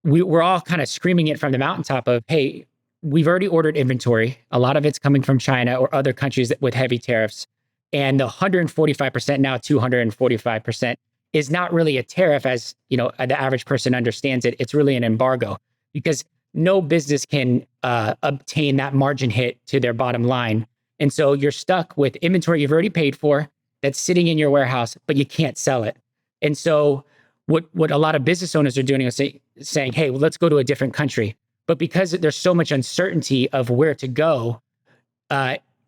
we're all kind of screaming it from the mountaintop of, hey, we've already ordered inventory. A lot of it's coming from China or other countries with heavy tariffs. And the 145%, now 245%, is not really a tariff as, the average person understands it. It's really an embargo, because no business can obtain that margin hit to their bottom line. And so you're stuck with inventory you've already paid for that's sitting in your warehouse, but you can't sell it. And so what a lot of business owners are doing is saying, hey, well, let's go to a different country. But because there's so much uncertainty of where to go,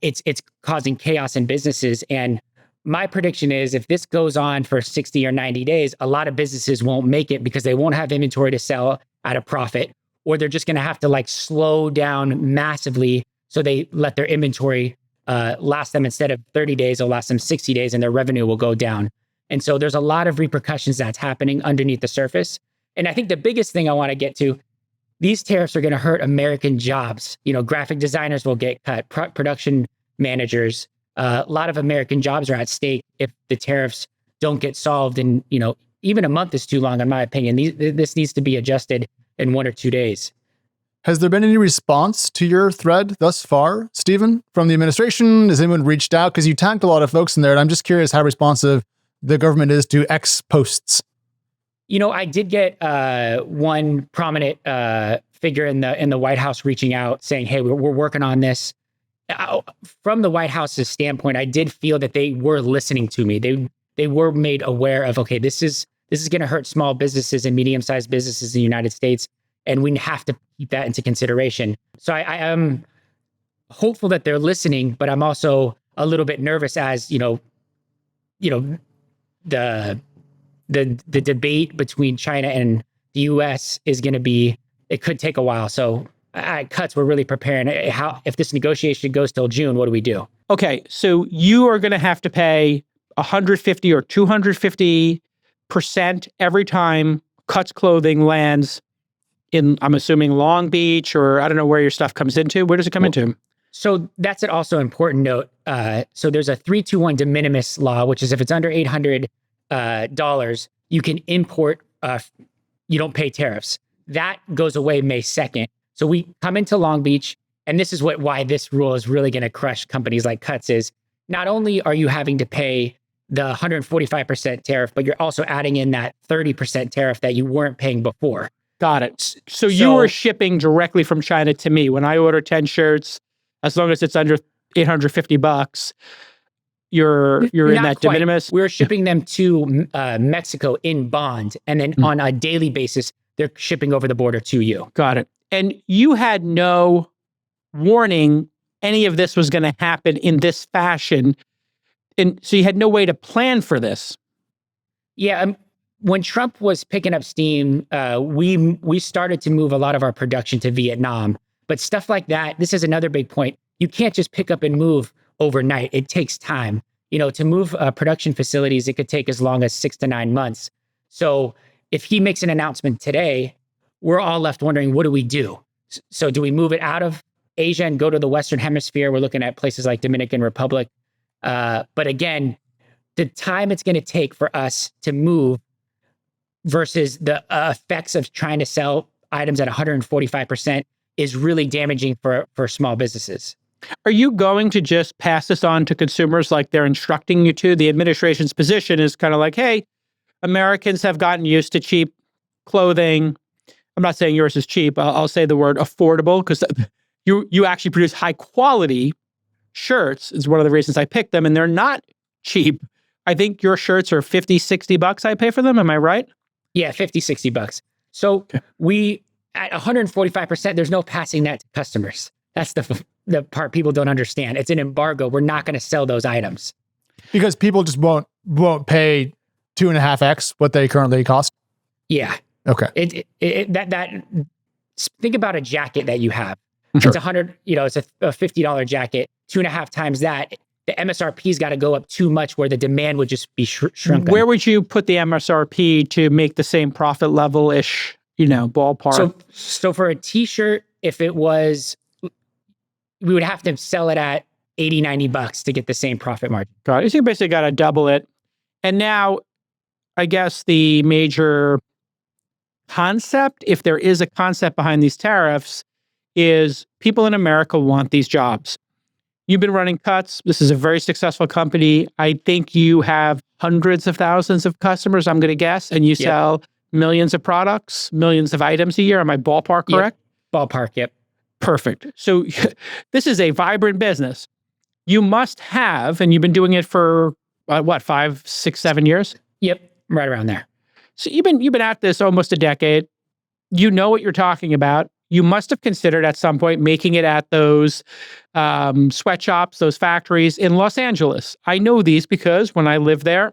it's causing chaos in businesses. And my prediction is if this goes on for 60 or 90 days, a lot of businesses won't make it because they won't have inventory to sell at a profit, or they're just going to have to like slow down massively. So they let their inventory last them, instead of 30 days, it'll last them 60 days and their revenue will go down. And so there's a lot of repercussions that's happening underneath the surface. And I think the biggest thing I want to get to, these tariffs are going to hurt American jobs. Graphic designers will get cut, production managers. A lot of American jobs are at stake if the tariffs don't get solved. And, even a month is too long, in my opinion. This needs to be adjusted in 1 or 2 days. Has there been any response to your thread thus far, Stephen, from the administration? Has anyone reached out? Because you tagged a lot of folks in there, and I'm just curious how responsive the government is to X posts. I did get one prominent figure in the White House reaching out saying, hey, we're working on this. From the White House's standpoint, I did feel that they were listening to me. They were made aware of, okay, this is going to hurt small businesses and medium-sized businesses in the United States, and we have to keep that into consideration. So I am hopeful that they're listening, but I'm also a little bit nervous as the debate between China and the US is going to be, it could take a while. So at Cuts, we're really preparing. If this negotiation goes till June, what do we do? Okay, so you are going to have to pay 150 or 250% every time Cuts clothing lands in, I'm assuming, Long Beach, or I don't know where your stuff comes into. Where does it come into? So that's an also important note. So there's a 321 de minimis law, which is if it's under $800, you can import, you don't pay tariffs. That goes away May 2nd. So we come into Long Beach, and this is why this rule is really going to crush companies like Cuts is not only are you having to pay the 145% tariff, but you're also adding in that 30% tariff that you weren't paying before. Got it. So you were shipping directly from China to me. When I order 10 shirts, as long as it's under $850, you're in that de minimis. We're shipping them to Mexico in bond, and then on a daily basis, they're shipping over the border to you. Got it. And you had no warning any of this was going to happen in this fashion. And so you had no way to plan for this. Yeah. When Trump was picking up steam, we started to move a lot of our production to Vietnam. But stuff like that, this is another big point. You can't just pick up and move overnight. It takes time. To move production facilities, it could take as long as 6 to 9 months. So if he makes an announcement today, we're all left wondering, what do we do? So do we move it out of Asia and go to the Western Hemisphere? We're looking at places like Dominican Republic. But again, the time it's going to take for us to move versus the effects of trying to sell items at 145% is really damaging for small businesses. Are you going to just pass this on to consumers like they're instructing you to? The administration's position is kind of like, hey, Americans have gotten used to cheap clothing. I'm not saying yours is cheap. I'll say the word affordable because you actually produce high quality shirts. Is one of the reasons I picked them, and they're not cheap. I think your shirts are $50-$60 I pay for them. Am I right? Yeah, $50-$60. So we, at 145%, there's no passing that to customers. That's the part people don't understand. It's an embargo. We're not going to sell those items. Because people just won't pay 2.5x what they currently cost? Yeah. Okay. Think about a jacket that you have. Sure. It's it's a $50 jacket, 2.5 times that. The MSRP's got to go up too much where the demand would just be shrunken. Where would you put the MSRP to make the same profit level-ish, ballpark? So for a t-shirt, if it was, we would have to sell it at $80-$90 to get the same profit margin. Got it. So you basically got to double it. And now, I guess the major concept, if there is a concept behind these tariffs, is people in America want these jobs. You've been running Cuts. This is a very successful company. I think you have hundreds of thousands of customers, I'm going to guess, and you sell millions of products, millions of items a year. Am I ballpark correct? Ballpark, yep. Perfect. So this is a vibrant business. You must have, and you've been doing it for 5, 6, 7 years? Yep, right around there. So you've been at this almost a decade. You know what you're talking about. You must have considered at some point making it at those sweatshops, those factories in Los Angeles. I know these because when I lived there,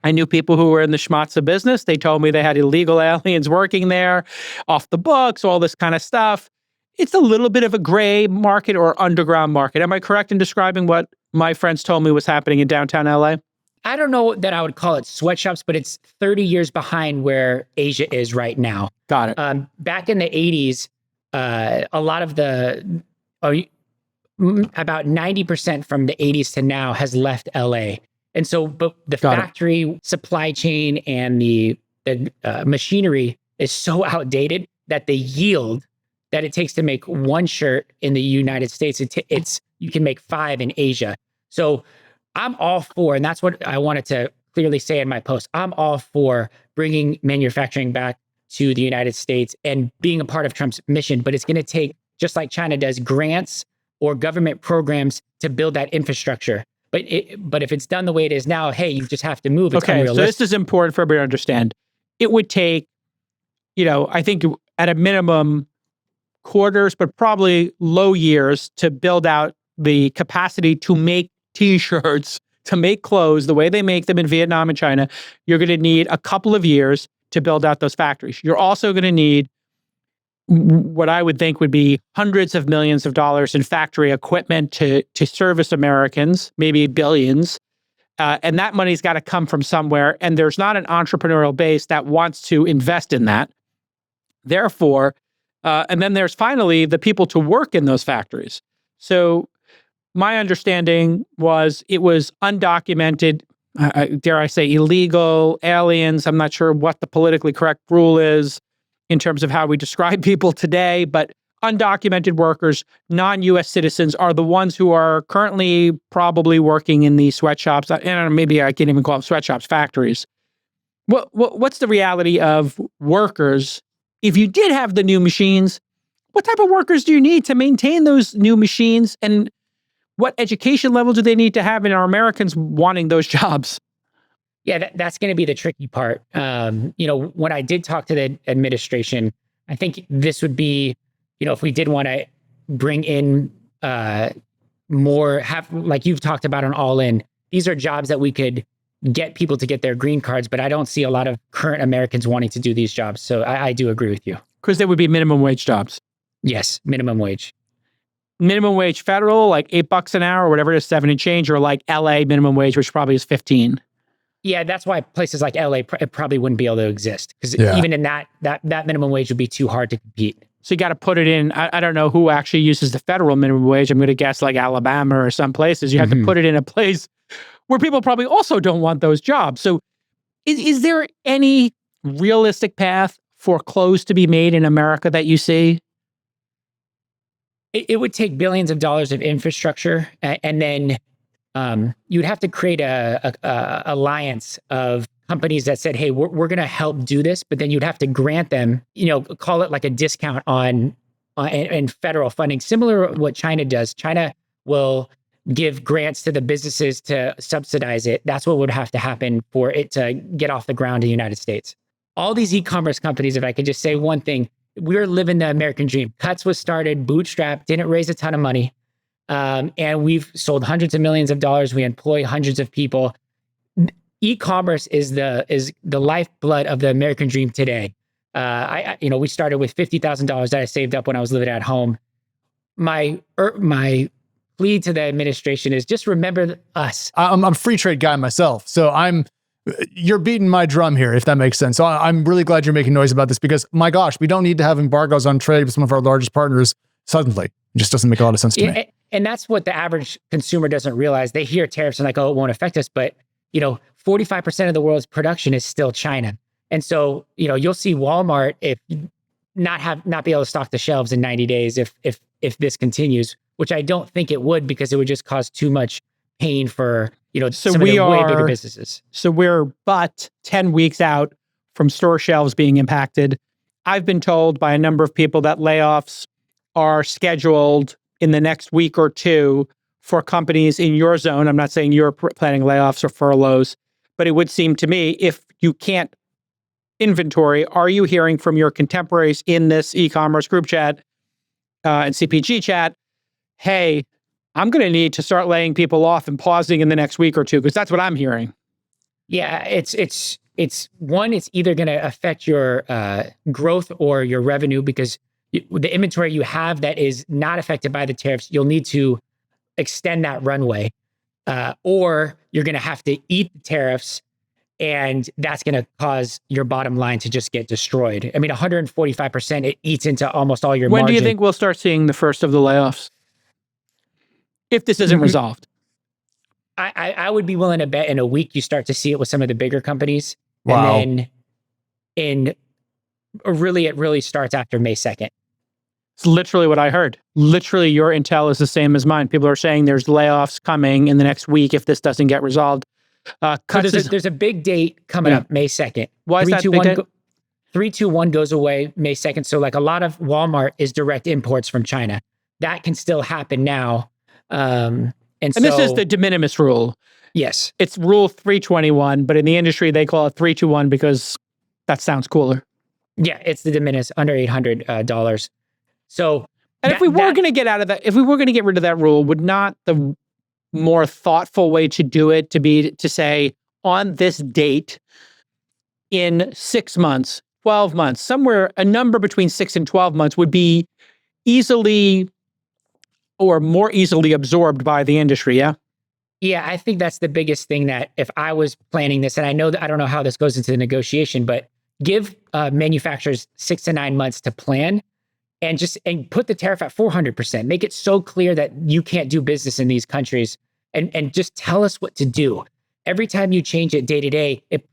I knew people who were in the schmatza business. They told me they had illegal aliens working there, off the books, all this kind of stuff. It's a little bit of a gray market or underground market. Am I correct in describing what my friends told me was happening in downtown LA? I don't know that I would call it sweatshops, but it's 30 years behind where Asia is right now. Got it. Back in the 80s, a lot of about 90% from the 80s to now has left LA. And so, but the factory supply chain and the machinery is so outdated that the yield that it takes to make one shirt in the United States, you can make 5 in Asia. So I'm all for, and that's what I wanted to clearly say in my post, I'm all for bringing manufacturing back to the United States and being a part of Trump's mission, but it's going to take, just like China does, grants or government programs to build that infrastructure. But if it's done the way it is now, hey, you just have to move. It's okay, so this is important for everybody to understand. It would take, I think at a minimum, quarters, but probably low years to build out the capacity to make T-shirts, to make clothes the way they make them in Vietnam and China. You're going to need a couple of years to build out those factories. You're also going to need what I would think would be hundreds of millions of dollars in factory equipment to service Americans, maybe billions. And that money's got to come from somewhere. And there's not an entrepreneurial base that wants to invest in that. Therefore, and then there's finally the people to work in those factories. So my understanding was it was undocumented, dare I say, illegal aliens. I'm not sure what the politically correct rule is in terms of how we describe people today, but undocumented workers, non-U.S. citizens are the ones who are currently probably working in these sweatshops. And maybe I can't even call them sweatshops, factories. What's the reality of workers? If you did have the new machines, what type of workers do you need to maintain those new machines? And what education level do they need to have? And are Americans wanting those jobs? Yeah, that's going to be the tricky part. When I did talk to the administration, I think this would be, if we did want to bring in more, like you've talked about on All In, these are jobs that we could get people to get their green cards, but I don't see a lot of current Americans wanting to do these jobs. So I do agree with you. Because they would be minimum wage jobs. Yes, minimum wage. Minimum wage federal, like $8 an hour or whatever it is, 7 and change, or like LA minimum wage, which probably is 15. Yeah, that's why places like LA probably wouldn't be able to exist. Because even in that minimum wage would be too hard to compete. So you got to put it in, I don't know who actually uses the federal minimum wage. I'm going to guess like Alabama or some places. You have to put it in a place where people probably also don't want those jobs. So is there any realistic path for clothes to be made in America that you see? It would take billions of dollars of infrastructure, and then you'd have to create a alliance of companies that said, hey, we're going to help do this, but then you'd have to grant them, call it like a discount on federal funding, similar to what China does. China will give grants to the businesses to subsidize it. That's what would have to happen for it to get off the ground in the United States. All these e-commerce companies, if I could just say one thing, we're living the American dream. Cuts was started, bootstrapped, didn't raise a ton of money. And we've sold hundreds of millions of dollars. We employ hundreds of people. E-commerce is the lifeblood of the American dream today. We started with $50,000 that I saved up when I was living at home. My plea to the administration is just remember us. I'm a free trade guy myself, so you're beating my drum here, if that makes sense. So I'm really glad you're making noise about this because, my gosh, we don't need to have embargoes on trade with some of our largest partners suddenly. It just doesn't make a lot of sense to me. And that's what the average consumer doesn't realize. They hear tariffs and like, oh, it won't affect us. But, 45% of the world's production is still China. And so, you'll see Walmart not be able to stock the shelves in 90 days if this continues, which I don't think it would, because it would just cause too much pain for, some of the way bigger businesses. So we're but 10 weeks out from store shelves being impacted. I've been told by a number of people that layoffs are scheduled in the next week or two for companies in your zone. I'm not saying you're planning layoffs or furloughs, but it would seem to me if you can't inventory, are you hearing from your contemporaries in this e-commerce group chat and CPG chat, hey, I'm going to need to start laying people off and pausing in the next week or two? Because that's what I'm hearing. Yeah, it's one, it's either going to affect your growth or your revenue because the inventory you have that is not affected by the tariffs, you'll need to extend that runway, or you're going to have to eat the tariffs, and that's going to cause your bottom line to just get destroyed. I mean, 145%, it eats into almost all your When margin. do you think we'll start seeing the first of the layoffs? If this isn't resolved. I would be willing to bet in a week you start to see it with some of the bigger companies. Wow. And then it really starts after May 2nd. It's literally what I heard. Literally, your intel is the same as mine. People are saying there's layoffs coming in the next week if this doesn't get resolved. So there's a big date coming up, May 2nd. Why is that big date? 321 goes away May 2nd. So like a lot of Walmart is direct imports from China. That can still happen now. And this is the de minimis rule. Yes. It's rule 321, but in the industry, they call it 321 because that sounds cooler. Yeah, it's the de minimis, under $800. So, and if we were going to get out of that, if we were going to get rid of that rule, would not the more thoughtful way to do it to be to say on this date in 6 months, 12 months, somewhere a number between 6 and 12 months would be easily or more easily absorbed by the industry, yeah? Yeah, I think that's the biggest thing that if I was planning this, and I know that I don't know how this goes into the negotiation, but give manufacturers 6 to 9 months to plan and put the tariff at 400%. Make it so clear that you can't do business in these countries and just tell us what to do. Every time you change it day to day, it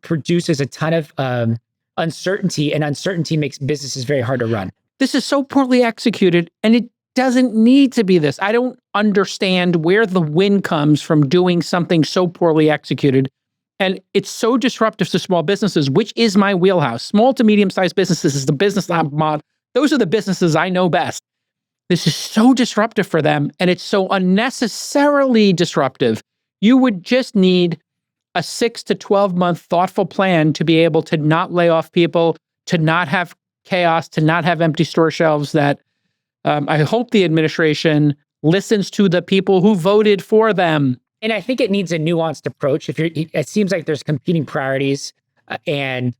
produces a ton of uncertainty, and uncertainty makes businesses very hard to run. This is so poorly executed, and it doesn't need to be this. I don't understand where the win comes from doing something so poorly executed. And it's so disruptive to small businesses, which is my wheelhouse. Small to medium-sized businesses is the business model. Those are the businesses I know best. This is so disruptive for them, and it's so unnecessarily disruptive. You would just need a 6 to 12-month thoughtful plan to be able to not lay off people, to not have chaos, to not have empty store shelves. That I hope the administration listens to the people who voted for them. And I think it needs a nuanced approach. It seems like there's competing priorities, and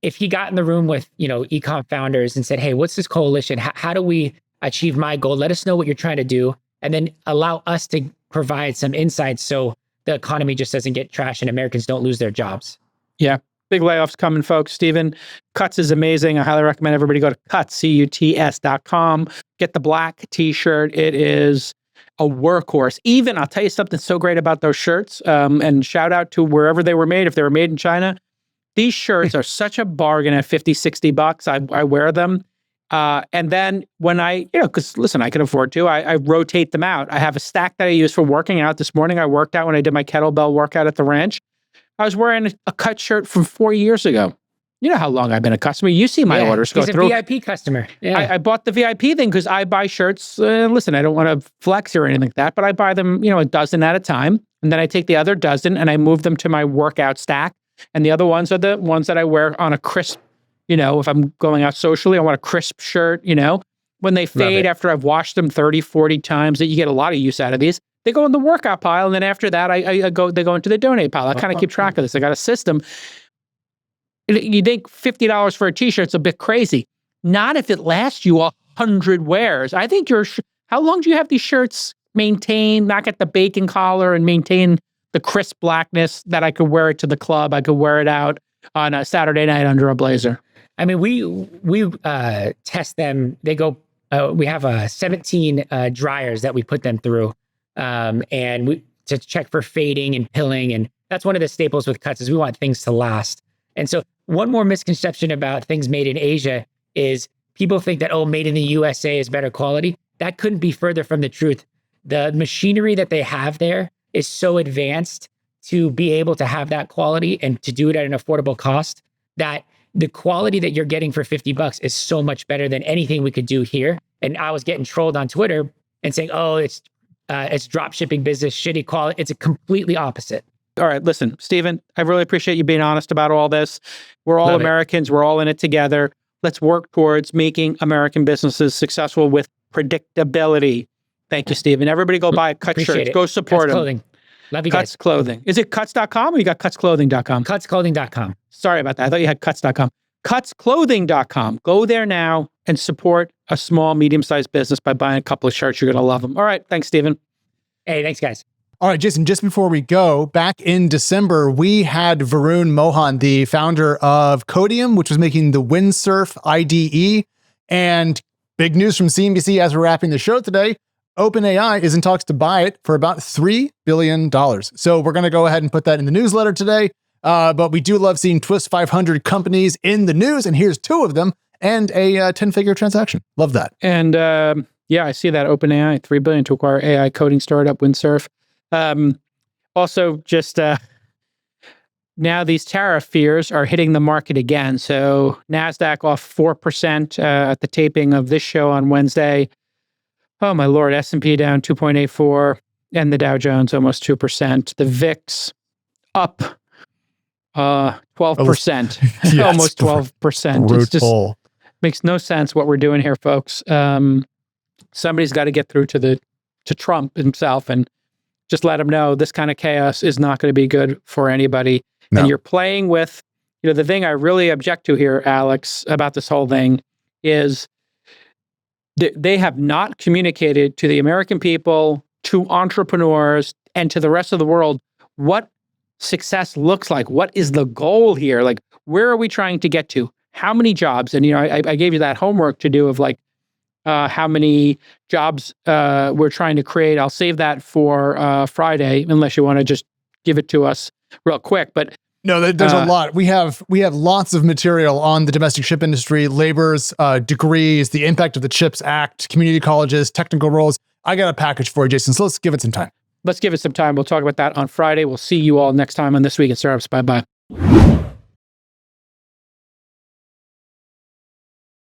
if he got in the room with e-com founders and said, "Hey, what's this coalition? How do we achieve my goal? Let us know what you're trying to do, and then allow us to provide some insights so the economy just doesn't get trashed and Americans don't lose their jobs." Yeah. Big layoffs coming, folks. Stephen, Cuts is amazing. I highly recommend everybody go to cuts.com. Get the black t-shirt. It is a workhorse. Even, I'll tell you something so great about those shirts, and shout out to wherever they were made. If they were made in China, these shirts are such a bargain at $50-$60. I wear them. And then when because listen, I can afford to, I rotate them out. I have a stack that I use for working out. This morning I worked out when I did my kettlebell workout at the ranch. I was wearing a cut shirt from 4 years ago. You know how long I've been a customer. You see my orders go through. He's a VIP customer. Yeah. I bought the VIP thing because I buy shirts. Listen, I don't want to flex or anything like that, but I buy them, a dozen at a time. And then I take the other dozen and I move them to my workout stack. And the other ones are the ones that I wear on a crisp, if I'm going out socially, I want a crisp shirt, When they fade after I've washed them 30, 40 times, that you get a lot of use out of these. They go in the workout pile, and then after that, they go into the donate pile. I kind of keep track of this. I got a system. You think $50 for a t-shirt's a bit crazy. Not if it lasts you 100 wears. I think how long do you have these shirts maintain, not get the bacon collar and maintain the crisp blackness that I could wear it to the club? I could wear it out on a Saturday night under a blazer. I mean, we test them. They go, we have 17 dryers that we put them through. And to check for fading and pilling. And that's one of the staples with Cuts is we want things to last. And so one more misconception about things made in Asia is people think that, made in the USA is better quality. That couldn't be further from the truth. The machinery that they have there is so advanced to be able to have that quality and to do it at an affordable cost that the quality that you're getting for $50 is so much better than anything we could do here. And I was getting trolled on Twitter and saying, oh, it's drop shipping business, shitty quality. It's a completely opposite. All right, listen, Stephen, I really appreciate you being honest about all this. We're all Love it. Americans. We're all in it together. Let's work towards making American businesses successful with predictability. Thank you, Stephen. Everybody go buy Cut Appreciate shirts. it. Go support Cuts them. Clothing. Love you Cuts guys. Clothing. Is it cuts.com or you got cutsclothing.com? Cutsclothing.com. Sorry about that. I thought you had cuts.com. Cutsclothing.com. Go there now and support a small, medium-sized business by buying a couple of shirts. You're going to love them. All right. Thanks, Stephen. Hey, thanks, guys. All right, Jason, just before we go, back in December, we had Varun Mohan, the founder of Codium, which was making the windsurf IDE. And big news from CNBC as we're wrapping the show today, OpenAI is in talks to buy it for about $3 billion. So we're going to go ahead and put that in the newsletter today. But we do love seeing Twist 500 companies in the news. And here's 2 of them and a 10-figure transaction. Love that. And yeah, I see that OpenAI, $3 billion to acquire AI coding startup Windsurf. Also, just now these tariff fears are hitting the market again. So NASDAQ off 4% at the taping of this show on Wednesday. Oh, my Lord, S&P down 2.84 and the Dow Jones almost 2%. The VIX up 12%, Yes. almost 12%. It's just Brutal. makes no sense what we're doing here, folks. Somebody's got to get through to Trump himself and just let him know this kind of chaos is not going to be good for anybody. No. And you're playing with, the thing I really object to here, Alex, about this whole thing is they have not communicated to the American people, to entrepreneurs, and to the rest of the world what success looks like. What is the goal here? Like, where are we trying to get to? How many jobs? And, I gave you that homework to do of like, how many jobs we're trying to create. I'll save that for Friday, unless you want to just give it to us real quick. But No, there's a lot. We have lots of material on the domestic ship industry, labor's degrees, the impact of the CHIPS Act, community colleges, technical roles. I got a package for you, Jason. So let's give it some time. let's give it some time. We'll talk about that on Friday. We'll see you all next time on This Week in Startups. Bye-bye.